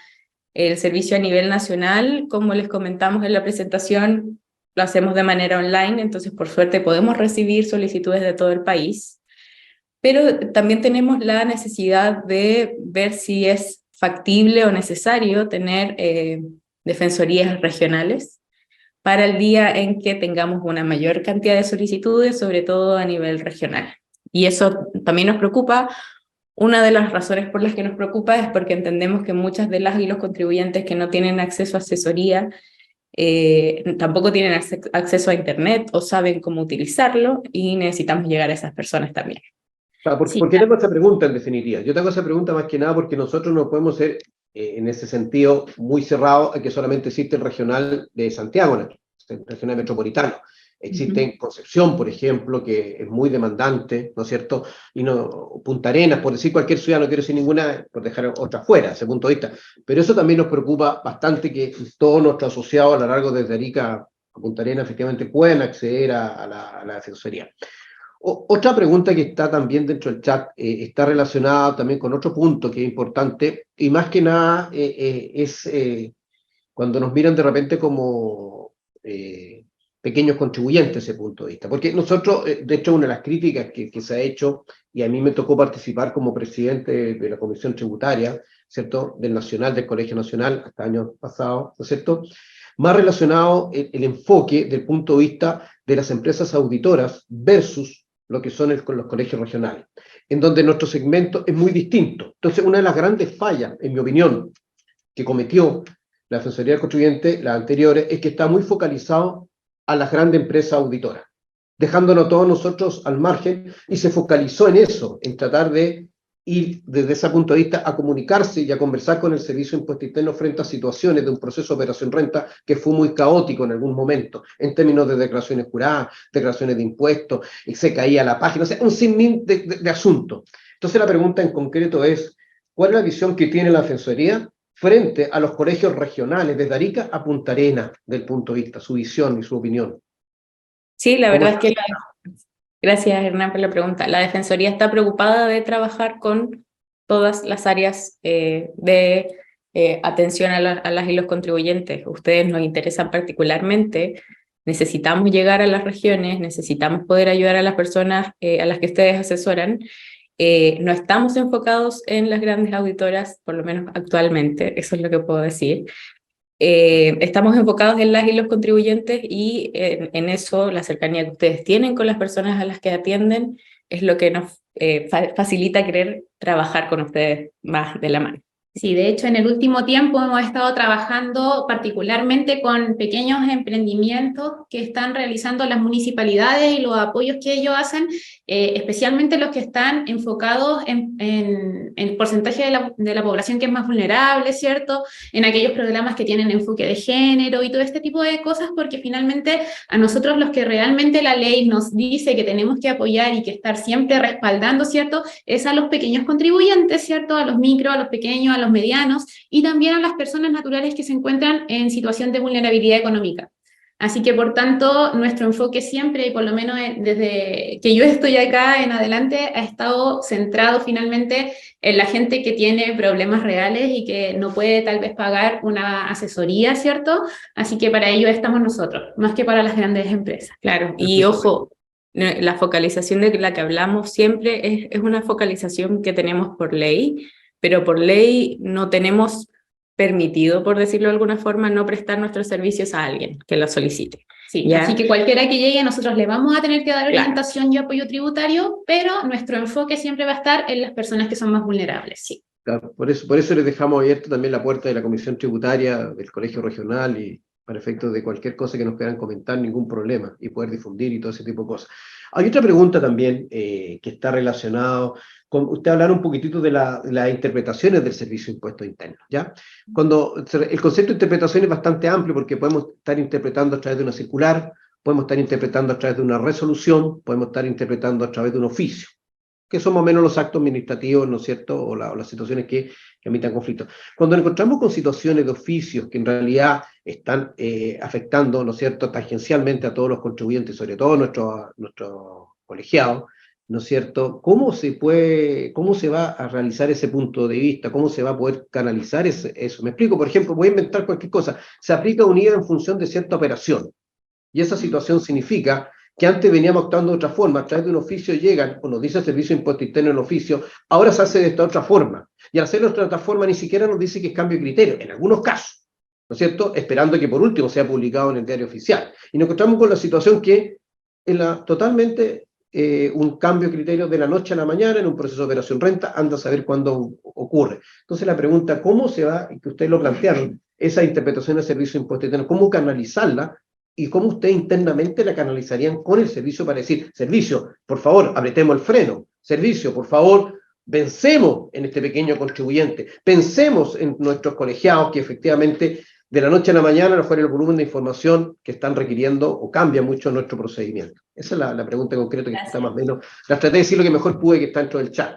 el servicio a nivel nacional, como les comentamos en la presentación, lo hacemos de manera online, entonces por suerte podemos recibir solicitudes de todo el país, pero también tenemos la necesidad de ver si es factible o necesario tener defensorías regionales para el día en que tengamos una mayor cantidad de solicitudes, sobre todo a nivel regional. Y eso también nos preocupa. Una de las razones por las que nos preocupa es porque entendemos que muchas de las y los contribuyentes que no tienen acceso a asesoría tampoco tienen acceso a internet o saben cómo utilizarlo, y necesitamos llegar a esas personas también. ¿Por qué tengo esa pregunta en definitiva? Yo tengo esa pregunta más que nada porque nosotros no podemos ser, en ese sentido, muy cerrados a que solamente existe el regional de Santiago, el regional metropolitano. Existe en Concepción, por ejemplo, que es muy demandante, ¿no es cierto? Y no, Punta Arenas, por decir cualquier ciudad, no quiero decir ninguna, por dejar otra fuera, desde ese punto de vista. Pero eso también nos preocupa bastante, que todos nuestros asociados a lo largo desde Arica Punta Arenas efectivamente puedan acceder a la defensoría. Otra pregunta que está también dentro del chat está relacionada también con otro punto que es importante, y más que nada es cuando nos miran de repente como pequeños contribuyentes ese punto de vista. Porque nosotros, de hecho, una de las críticas que se ha hecho, y a mí me tocó participar como presidente de la Comisión Tributaria, ¿cierto?, del Nacional, del Colegio Nacional, hasta años pasados, ¿no es cierto?, más relacionado el enfoque del punto de vista de las empresas auditoras versus lo que son los colegios regionales, en donde nuestro segmento es muy distinto. Entonces, una de las grandes fallas, en mi opinión, que cometió la Defensoría del Contribuyente, las anteriores, es que está muy focalizado a las grandes empresas auditoras, dejándonos todos nosotros al margen, y se focalizó en eso, en tratar de ir desde ese punto de vista a comunicarse y a conversar con el Servicio de Impuesto Interno frente a situaciones de un proceso de operación renta que fue muy caótico en algún momento, en términos de declaraciones juradas, declaraciones de impuestos, y se caía la página, o sea, un sinfín de asuntos. Entonces la pregunta en concreto es, ¿cuál es la visión que tiene la Defensoría frente a los colegios regionales, desde Arica a Punta Arenas, del punto de vista, su visión y su opinión? Sí, la ¿Cómo verdad es está? que gracias, Hernán, por la pregunta. La Defensoría está preocupada de trabajar con todas las áreas de atención a las y los contribuyentes. Ustedes nos interesan particularmente, necesitamos llegar a las regiones, necesitamos poder ayudar a las personas a las que ustedes asesoran. No estamos enfocados en las grandes auditoras, por lo menos actualmente, eso es lo que puedo decir. Estamos enfocados en las y los contribuyentes, y en eso la cercanía que ustedes tienen con las personas a las que atienden es lo que nos facilita querer trabajar con ustedes más de la mano. Sí, de hecho, en el último tiempo hemos estado trabajando particularmente con pequeños emprendimientos que están realizando las municipalidades y los apoyos que ellos hacen, especialmente los que están enfocados en el porcentaje de la población que es más vulnerable, ¿cierto? En aquellos programas que tienen enfoque de género y todo este tipo de cosas, porque finalmente a nosotros los que realmente la ley nos dice que tenemos que apoyar y que estar siempre respaldando, ¿cierto? Es a los pequeños contribuyentes, ¿cierto? A los micro, a los pequeños, a los medianos, y también a las personas naturales que se encuentran en situación de vulnerabilidad económica. Así que, por tanto, nuestro enfoque siempre, y por lo menos desde que yo estoy acá en adelante, ha estado centrado finalmente en la gente que tiene problemas reales y que no puede tal vez pagar una asesoría, ¿cierto? Así que para ello estamos nosotros, más que para las grandes empresas. Claro, y ojo, la focalización de la que hablamos siempre es una focalización que tenemos por ley, pero por ley no tenemos permitido, por decirlo de alguna forma, no prestar nuestros servicios a alguien que lo solicite. Sí, ¿Ya? así que cualquiera que llegue, nosotros le vamos a tener que dar Claro. orientación y apoyo tributario, pero nuestro enfoque siempre va a estar en las personas que son más vulnerables, sí. Claro, por eso les dejamos abierta también la puerta de la Comisión Tributaria, del Colegio Regional, y para efectos de cualquier cosa que nos quieran comentar, ningún problema, y poder difundir y todo ese tipo de cosas. Hay otra pregunta también que está relacionada con, usted hablar un poquitito de las interpretaciones del Servicio de Impuestos Internos, ¿ya? Cuando el concepto de interpretación es bastante amplio, porque podemos estar interpretando a través de una circular, podemos estar interpretando a través de una resolución, podemos estar interpretando a través de un oficio, que son más o menos los actos administrativos, ¿no es cierto?, o las situaciones que emitan conflictos. Cuando nos encontramos con situaciones de oficios que en realidad están afectando, ¿no es cierto?, tangencialmente a todos los contribuyentes, sobre todo nuestros colegiados, ¿no es cierto?, ¿cómo se va a realizar ese punto de vista? ¿Cómo se va a poder canalizar eso? Me explico, por ejemplo, voy a inventar cualquier cosa. Se aplica un IVA en función de cierta operación, y esa situación significa que antes veníamos actuando de otra forma, a través de un oficio llegan, o nos dice el Servicio de Impuesto Interno en el oficio, ahora se hace de esta otra forma, y al hacerlo de esta otra forma ni siquiera nos dice que es cambio de criterio, en algunos casos, ¿no es cierto?, esperando que por último sea publicado en el diario oficial. Y nos encontramos con la situación que es totalmente un cambio de criterio de la noche a la mañana en un proceso de operación renta, anda a saber cuándo ocurre. Entonces la pregunta, ¿cómo se va, que ustedes lo plantearon, esa interpretación del Servicio de Impuesto Interno, cómo canalizarla? ¿Y cómo ustedes internamente la canalizarían con el servicio para decir, servicio, por favor, apretemos el freno, servicio, por favor, pensemos en este pequeño contribuyente, pensemos en nuestros colegiados que efectivamente de la noche a la mañana no fuera el volumen de información que están requiriendo o cambia mucho nuestro procedimiento? Esa es la pregunta concreta que está más o menos, la traté de decir lo que mejor pude, que está dentro del chat.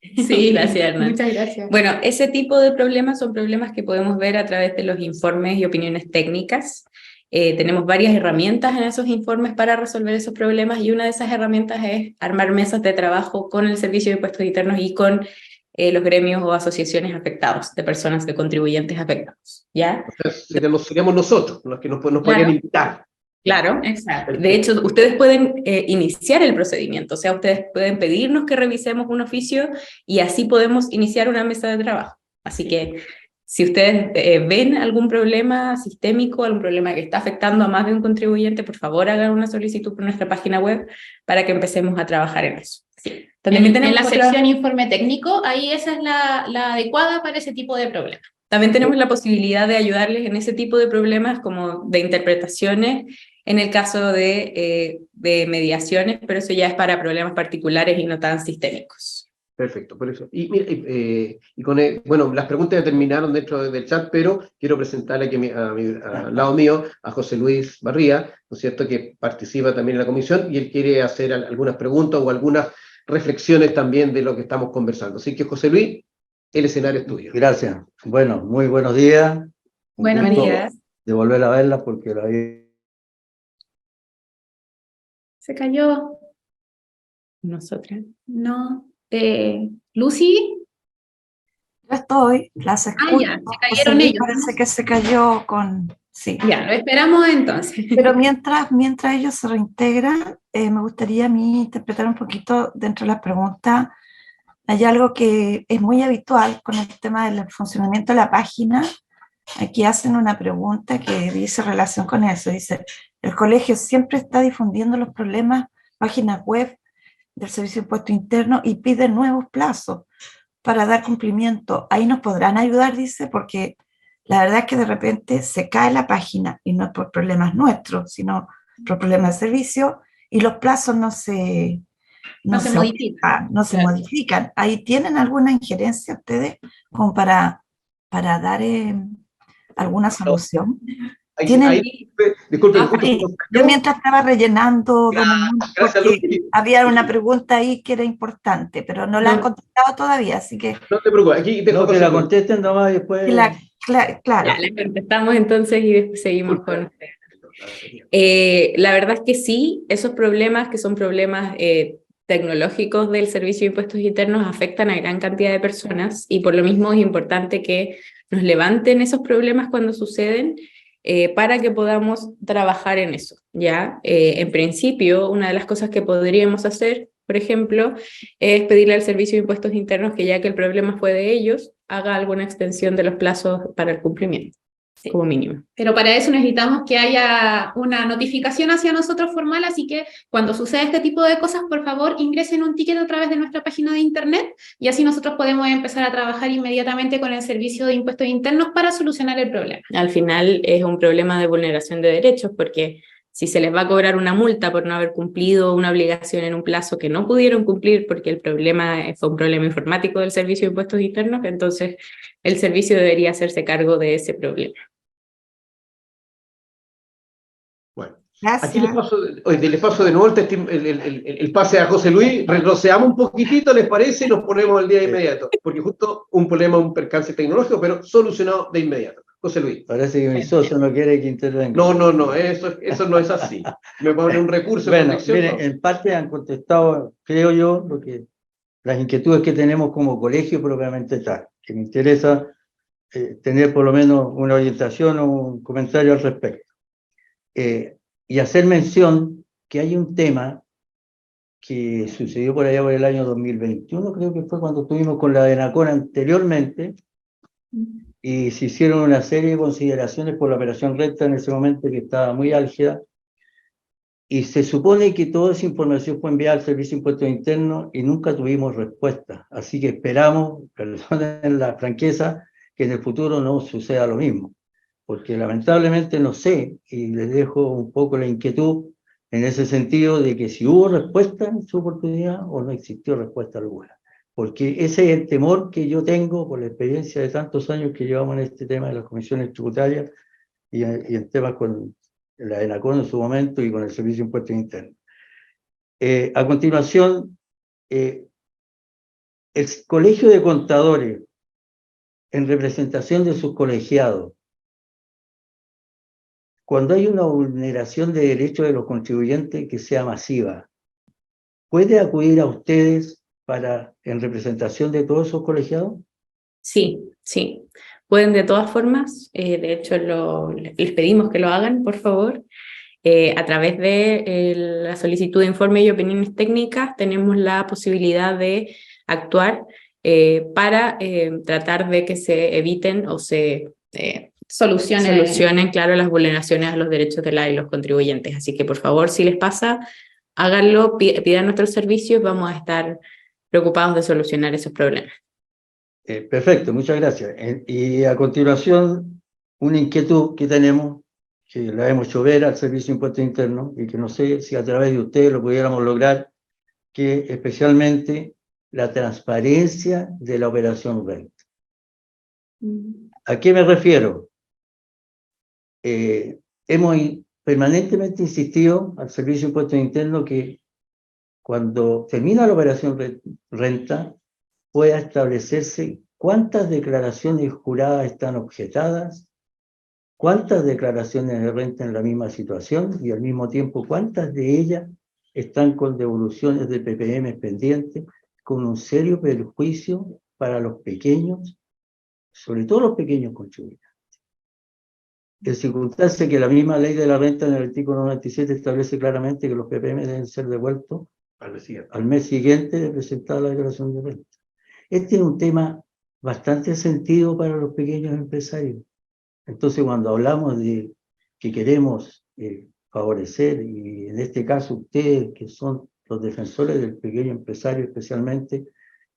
Sí, gracias, Hernán. Muchas gracias. Bueno, ese tipo de problemas son problemas que podemos ver a través de los informes y opiniones técnicas. Tenemos varias herramientas en esos informes para resolver esos problemas y una de esas herramientas es armar mesas de trabajo con el Servicio de Impuestos Internos y con los gremios o asociaciones afectados, de personas, de contribuyentes afectados, ¿ya? Seríamos nosotros los que nos podrían Claro. invitar. Claro, Exacto. de hecho, ustedes pueden iniciar el procedimiento, o sea, ustedes pueden pedirnos que revisemos un oficio y así podemos iniciar una mesa de trabajo. Así que si ustedes ven algún problema sistémico, algún problema que está afectando a más de un contribuyente, por favor hagan una solicitud por nuestra página web para que empecemos a trabajar en eso. Sí. También En la otra- sección informe técnico, ahí esa es la adecuada para ese tipo de problemas. También tenemos la posibilidad de ayudarles en ese tipo de problemas como de interpretaciones, en el caso de mediaciones, pero eso ya es para problemas particulares y no tan sistémicos. Perfecto, por eso. Y, mira, bueno, las preguntas ya terminaron dentro del chat, pero quiero presentarle aquí al lado mío a José Luis Barría, ¿no es cierto?, que participa también en la comisión y él quiere hacer algunas preguntas o algunas reflexiones también de lo que estamos conversando. Así que, José Luis, el escenario es tuyo. Gracias. Bueno, muy buenos días. Un Buenos gusto días. de volver a verla porque la vi. ¿Se cayó? Nosotras. No. ¿Lucy? Yo estoy, las escucho. Ya, se José cayeron Luis ellos. parece que se cayó con... Sí. Ya, lo esperamos entonces. Pero mientras ellos se reintegran, me gustaría a mí interpretar un poquito dentro de las preguntas. Hay algo que es muy habitual con el tema del funcionamiento de la página. Aquí hacen una pregunta que dice relación con eso. Dice, el colegio siempre está difundiendo los problemas, páginas web del Servicio de Impuestos Internos y pide nuevos plazos para dar cumplimiento. Ahí nos podrán ayudar, dice, porque la verdad es que de repente se cae la página y no es por problemas nuestros, sino por problemas de servicio y los plazos no se modifican. modifican. ¿Ahí tienen alguna injerencia ustedes como para dar alguna solución? Disculpe, Sí, yo mientras estaba rellenando, gracias, porque Lucy. había una pregunta ahí que era importante, pero no la han contestado todavía, así que No te preocupes, aquí dejo No, que José la Luis. contesten nomás y después. claro. Ya, le contestamos entonces y después seguimos con... la verdad es que sí, esos problemas que son problemas tecnológicos del Servicio de Impuestos Internos afectan a gran cantidad de personas y por lo mismo es importante que nos levanten esos problemas cuando suceden para que podamos trabajar en eso, ¿ya? En principio, una de las cosas que podríamos hacer, por ejemplo, es pedirle al Servicio de Impuestos Internos que ya que el problema fue de ellos, haga alguna extensión de los plazos para el cumplimiento. Sí. Como mínimo. Pero para eso necesitamos que haya una notificación hacia nosotros formal, así que cuando suceda este tipo de cosas, por favor, ingresen un ticket a través de nuestra página de internet y así nosotros podemos empezar a trabajar inmediatamente con el Servicio de Impuestos Internos para solucionar el problema. Al final es un problema de vulneración de derechos porque si se les va a cobrar una multa por no haber cumplido una obligación en un plazo que no pudieron cumplir porque el problema fue un problema informático del Servicio de Impuestos Internos, entonces el servicio debería hacerse cargo de ese problema. Bueno, Gracias. aquí les paso de nuevo el pase a José Luis, retroceamos un poquitito, ¿les parece? Y nos ponemos al día de inmediato, porque justo un problema, un percance tecnológico, pero solucionado de inmediato. José Luis. Parece que mi socio no quiere que intervenga. No, eso no es así. Me pone un recurso de Bueno, protección. mire, en parte han contestado, creo yo, las inquietudes que tenemos como colegio propiamente tal, que me interesa tener por lo menos una orientación o un comentario al respecto. Y hacer mención que hay un tema que sucedió por allá por el año 2021, creo que fue cuando estuvimos con la ENACON anteriormente, y se hicieron una serie de consideraciones por la operación recta en ese momento que estaba muy álgida, y se supone que toda esa información fue enviada al Servicio de Impuestos Internos y nunca tuvimos respuesta. Así que esperamos, perdonen la franqueza, que en el futuro no suceda lo mismo. Porque lamentablemente no sé, y les dejo un poco la inquietud en ese sentido de que si hubo respuesta en su oportunidad o no existió respuesta alguna. Porque ese es el temor que yo tengo por la experiencia de tantos años que llevamos en este tema de las comisiones tributarias y en temas con la ENACON en su momento y con el Servicio de Impuestos Internos. A continuación, el Colegio de Contadores, en representación de sus colegiados, cuando hay una vulneración de derechos de los contribuyentes que sea masiva, ¿puede acudir a ustedes en representación de todos esos colegiados? Sí, sí. Pueden de todas formas, de hecho les pedimos que lo hagan, por favor. A través de la solicitud de informe y opiniones técnicas tenemos la posibilidad de actuar para tratar de que se eviten o se solucionen, claro, las vulneraciones a los derechos de los contribuyentes. Así que, por favor, si les pasa, háganlo, pidan nuestros servicios, vamos a estar preocupados de solucionar esos problemas. Perfecto, muchas gracias. Y a continuación, una inquietud que tenemos, que la hemos hecho ver al Servicio de Impuestos Internos y que no sé si a través de ustedes lo pudiéramos lograr, que especialmente la transparencia de la operación renta. ¿A qué me refiero? Hemos permanentemente insistido al Servicio de Impuestos Internos que cuando termina la operación renta pueda establecerse cuántas declaraciones juradas están objetadas, cuántas declaraciones de renta en la misma situación y al mismo tiempo cuántas de ellas están con devoluciones de PPM pendientes, con un serio perjuicio para los pequeños, sobre todo los pequeños contribuyentes. En circunstancia que la misma ley de la renta en el artículo 97 establece claramente que los PPM deben ser devueltos al mes siguiente de presentar la declaración de renta. Este es un tema bastante sentido para los pequeños empresarios. Entonces, cuando hablamos de que queremos favorecer, y en este caso ustedes que son los defensores del pequeño empresario especialmente,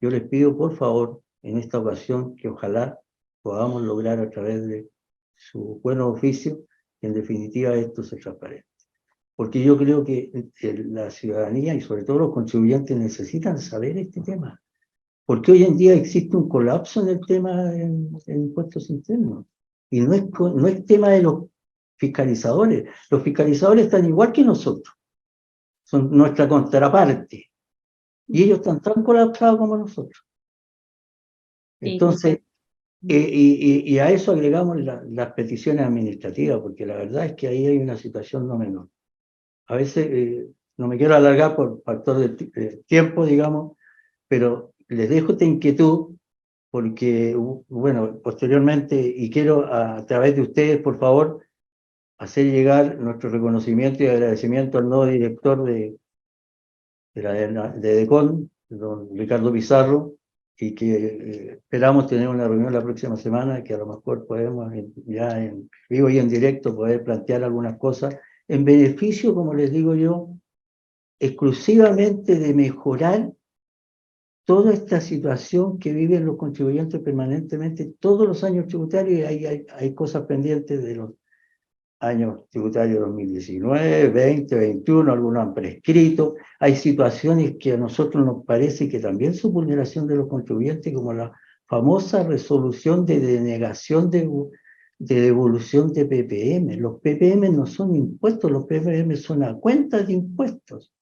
yo les pido por favor en esta ocasión que ojalá podamos lograr a través de su buen oficio que en definitiva esto se transparente. Porque yo creo que la ciudadanía y sobre todo los contribuyentes necesitan saber este tema. Porque hoy en día existe un colapso en el tema de impuestos internos. Y no es tema de los fiscalizadores. Los fiscalizadores están igual que nosotros. Son nuestra contraparte. Y ellos están tan colapsados como nosotros. Entonces, y a eso agregamos las peticiones administrativas, porque la verdad es que ahí hay una situación no menor. A veces, no me quiero alargar por factor de tiempo, digamos, pero les dejo esta inquietud porque, bueno, posteriormente, y quiero a través de ustedes, por favor, hacer llegar nuestro reconocimiento y agradecimiento al nuevo director de DECON, don Ricardo Pizarro, y que esperamos tener una reunión la próxima semana, que a lo mejor podemos ya en vivo y en directo poder plantear algunas cosas en beneficio, como les digo yo, exclusivamente de mejorar toda esta situación que viven los contribuyentes permanentemente todos los años tributarios, y hay cosas pendientes de los años tributarios 2019, 20, 21, algunos han prescrito, hay situaciones que a nosotros nos parece que también son vulneración de los contribuyentes, como la famosa resolución de denegación de devolución de PPM. Los PPM no son impuestos, los PPM son a cuenta de impuestos.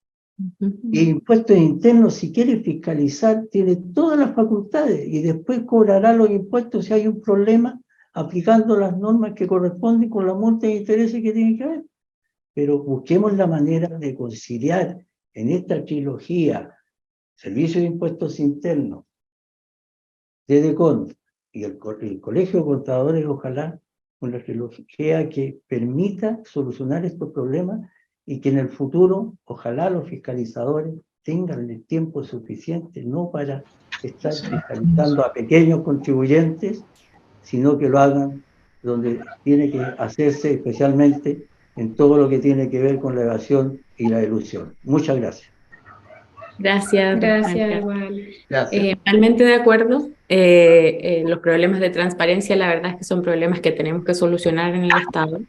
Y impuestos internos, si quiere fiscalizar, tiene todas las facultades y después cobrará los impuestos si hay un problema, aplicando las normas que corresponden con la multa de intereses que tiene que haber. Pero busquemos la manera de conciliar en esta trilogía Servicio de Impuestos Internos, DECON y el Colegio de Contadores, ojalá una trilogía que permita solucionar estos problemas y que en el futuro, ojalá los fiscalizadores tengan el tiempo suficiente, no para estar fiscalizando a pequeños contribuyentes, sino que lo hagan donde tiene que hacerse, especialmente en todo lo que tiene que ver con la evasión y la elusión. Muchas gracias. Gracias. Gracias, igual. Gracias. Realmente de acuerdo. Los problemas de transparencia, la verdad es que son problemas que tenemos que solucionar en el Estado.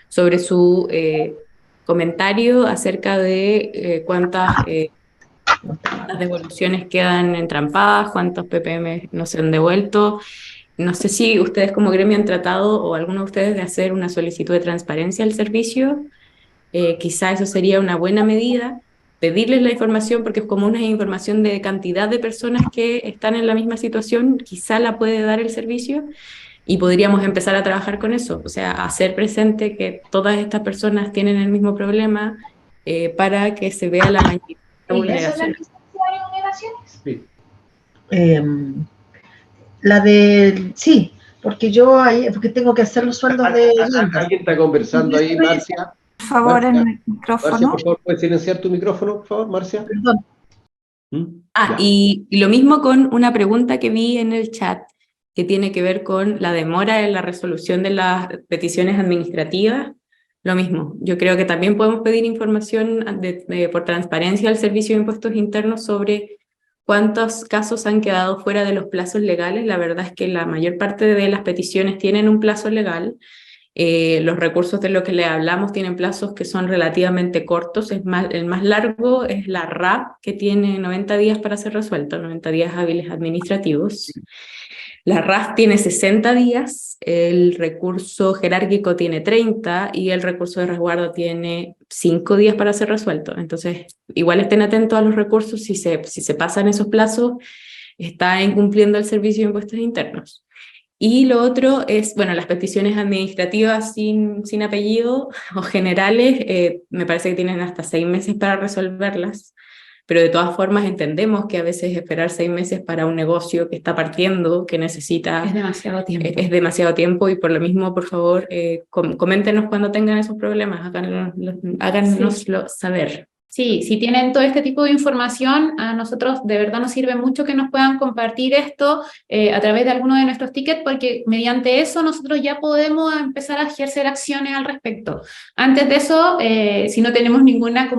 Sobre su comentario acerca de cuántas devoluciones quedan entrampadas, cuántos PPM no se han devuelto. No sé si ustedes como gremio han tratado, o alguno de ustedes, de hacer una solicitud de transparencia al servicio. Quizá eso sería una buena medida, pedirles la información, porque es como una información de cantidad de personas que están en la misma situación, quizá la puede dar el servicio, y podríamos empezar a trabajar con eso, o sea, hacer presente que todas estas personas tienen el mismo problema para que se vea la magnitud de la vulneración. Sí. Sí, porque porque tengo que hacer los sueldos de Linda. Alguien está conversando ahí, Marcia. Por favor, el Marcia, micrófono. por favor, ¿puedes silenciar tu micrófono, por favor, Marcia? Perdón. Ah, Ya. y lo mismo con una pregunta que vi en el chat, que tiene que ver con la demora en la resolución de las peticiones administrativas. Lo mismo, yo creo que también podemos pedir información por transparencia al Servicio de Impuestos Internos sobre cuántos casos han quedado fuera de los plazos legales. La verdad es que la mayor parte de las peticiones tienen un plazo legal. Los recursos de lo que le hablamos tienen plazos que son relativamente cortos. El más largo es la RAP, que tiene 90 días para ser resuelto, 90 días hábiles administrativos. La RAF tiene 60 días, el recurso jerárquico tiene 30 y el recurso de resguardo tiene 5 días para ser resuelto. Entonces, igual estén atentos a los recursos, si se pasan esos plazos, está incumpliendo el Servicio de Impuestos Internos. Y lo otro es, bueno, las peticiones administrativas sin apellido o generales, me parece que tienen hasta 6 meses para resolverlas, pero de todas formas entendemos que a veces esperar 6 meses para un negocio que está partiendo, que necesita... Es demasiado tiempo. Es demasiado tiempo, y por lo mismo, por favor, coméntenos cuando tengan esos problemas, háganoslo saber. Sí, si tienen todo este tipo de información, a nosotros de verdad nos sirve mucho que nos puedan compartir esto a través de alguno de nuestros tickets, porque mediante eso nosotros ya podemos empezar a ejercer acciones al respecto. Antes de eso, si no tenemos ninguna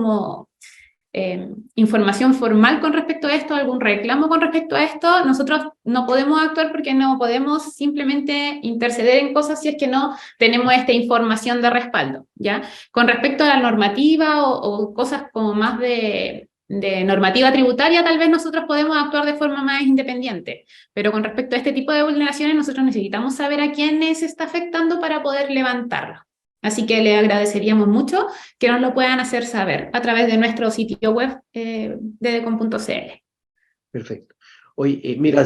información formal con respecto a esto, algún reclamo con respecto a esto, nosotros no podemos actuar porque no podemos simplemente interceder en cosas si es que no tenemos esta información de respaldo, ¿ya? Con respecto a la normativa o cosas como más de normativa tributaria, tal vez nosotros podemos actuar de forma más independiente, pero con respecto a este tipo de vulneraciones nosotros necesitamos saber a quiénes está afectando para poder levantarlo. Así que le agradeceríamos mucho que nos lo puedan hacer saber a través de nuestro sitio web ddecom.cl. Perfecto. Oye, mira,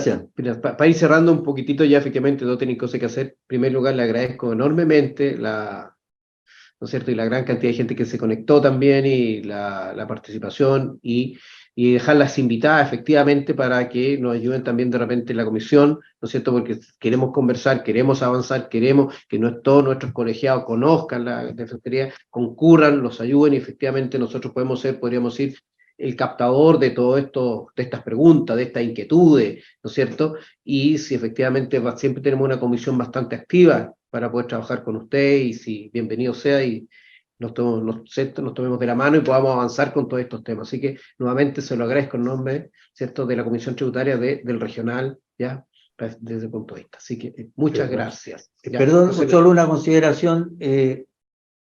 para ir cerrando un poquitito ya, efectivamente, no tenéis cosas que hacer. En primer lugar, le agradezco enormemente ¿no es cierto? Y la gran cantidad de gente que se conectó también, y la participación, y dejarlas invitadas efectivamente para que nos ayuden también de repente en la comisión, ¿no es cierto? Porque queremos conversar, queremos avanzar, queremos que todos nuestros colegiados conozcan la defensoría, concurran, los ayuden, y efectivamente nosotros podríamos ir el captador de todo esto, de estas preguntas, de estas inquietudes, ¿no es cierto? Y si efectivamente siempre tenemos una comisión bastante activa para poder trabajar con usted, y si bienvenido sea, y nos tomemos de la mano y podamos avanzar con todos estos temas. Así que nuevamente se lo agradezco en nombre, ¿cierto?, de la Comisión Tributaria del Regional, ya, desde ese punto de vista. Así que muchas gracias. Ya, Perdón, entonces, solo una consideración.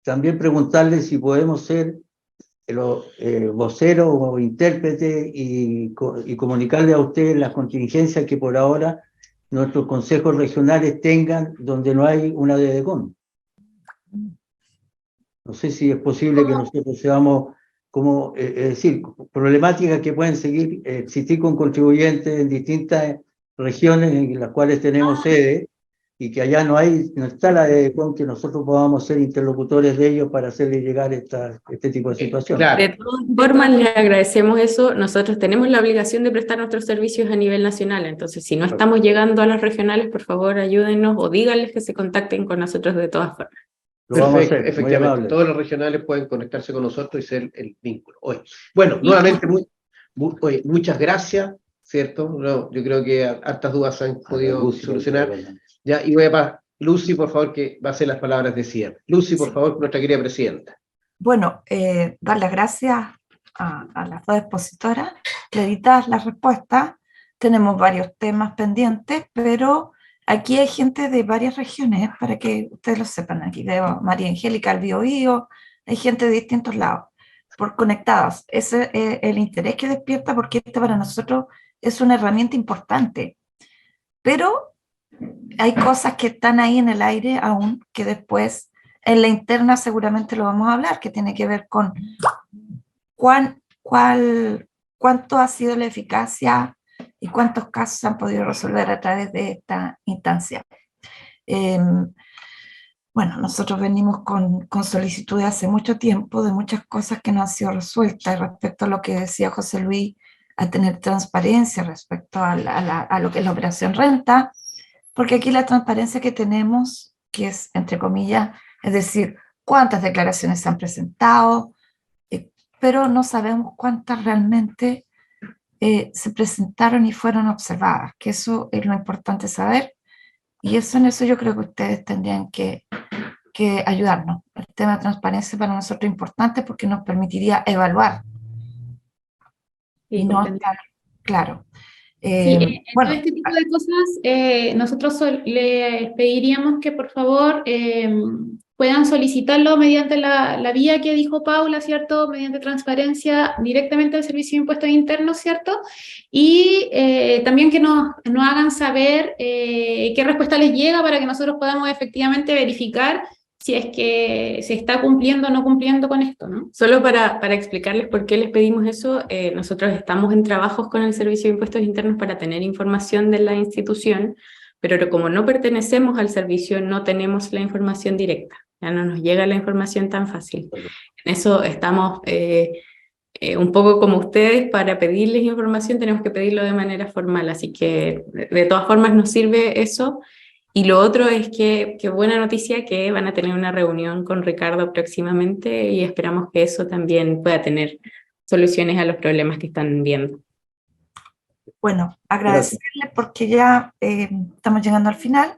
También preguntarle si podemos ser voceros o intérpretes y comunicarle a ustedes las contingencias que por ahora nuestros consejos regionales tengan donde no hay una DDCOM. No sé si es posible que nosotros seamos es decir, problemáticas que pueden existir con contribuyentes en distintas regiones en las cuales tenemos sede, y que allá no está la DDCOM, que nosotros podamos ser interlocutores de ellos para hacerles llegar este tipo de situaciones. claro. De todas formas, les agradecemos eso. Nosotros tenemos la obligación de prestar nuestros servicios a nivel nacional, entonces si no estamos llegando a las regionales, por favor ayúdennos o díganles que se contacten con nosotros de todas formas. Lo vamos a Perfecto, hacer, muy efectivamente. amable. Todos los regionales pueden conectarse con nosotros y ser el vínculo. Bueno, nuevamente, muchas gracias, ¿cierto? No, yo creo que hartas dudas se han podido solucionar. Ya, y voy a Lucy, por favor, que va a hacer las palabras de cierre. Lucy, por favor, nuestra querida presidenta. Bueno, dar las gracias a las dos expositoras, claritas las respuestas. Tenemos varios temas pendientes, pero aquí hay gente de varias regiones, para que ustedes lo sepan. Aquí veo María Angélica, el Biobío, hay gente de distintos lados, conectados. Ese es el interés que despierta, porque para nosotros es una herramienta importante. Pero hay cosas que están ahí en el aire aún, que después en la interna seguramente lo vamos a hablar, que tiene que ver con cuánto ha sido la eficacia y cuántos casos se han podido resolver a través de esta instancia. Bueno, nosotros venimos con solicitudes hace mucho tiempo de muchas cosas que no han sido resueltas, y respecto a lo que decía José Luis, a tener transparencia respecto a lo que es la operación renta, porque aquí la transparencia que tenemos, que es, entre comillas, es decir, cuántas declaraciones se han presentado, pero no sabemos cuántas realmente se presentaron y fueron observadas, que eso es lo importante saber, y eso en eso yo creo que ustedes tendrían que ayudarnos. El tema de transparencia para nosotros es importante porque nos permitiría evaluar y no estar claro. Sí, en Bueno, todo este tipo de cosas, nosotros les pediríamos que por favor puedan solicitarlo mediante la vía que dijo Paula, ¿cierto? Mediante transparencia directamente al Servicio de Impuestos Internos, ¿cierto? Y también que nos hagan saber qué respuesta les llega para que nosotros podamos efectivamente verificar si es que se está cumpliendo o no cumpliendo con esto, ¿no? Solo para explicarles por qué les pedimos eso, nosotros estamos en trabajos con el Servicio de Impuestos Internos para tener información de la institución, pero como no pertenecemos al servicio, no tenemos la información directa, ya no nos llega la información tan fácil. En eso estamos un poco como ustedes, para pedirles información tenemos que pedirlo de manera formal, así que de todas formas nos sirve eso. Y lo otro es que buena noticia que van a tener una reunión con Ricardo próximamente y esperamos que eso también pueda tener soluciones a los problemas que están viendo. bueno, agradecerles porque ya estamos llegando al final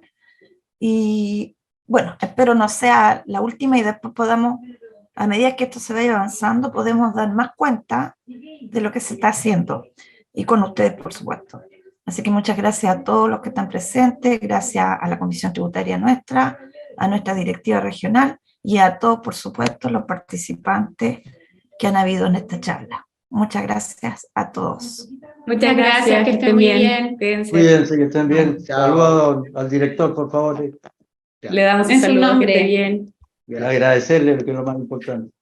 y bueno, espero no sea la última y después podamos, a medida que esto se vaya avanzando, podemos dar más cuenta de lo que se está haciendo y con ustedes, por supuesto. Así que muchas gracias a todos los que están presentes, gracias a la Comisión Tributaria nuestra, a nuestra directiva regional y a todos, por supuesto, los participantes que han habido en esta charla. Muchas gracias a todos. Muchas gracias, que estén muy bien. Cuídense. Cuídense, que estén bien. Chao. Saludos al director, por favor. Le damos un En su saludo, que nombre. esté bien. Agradecerle, que es lo más importante.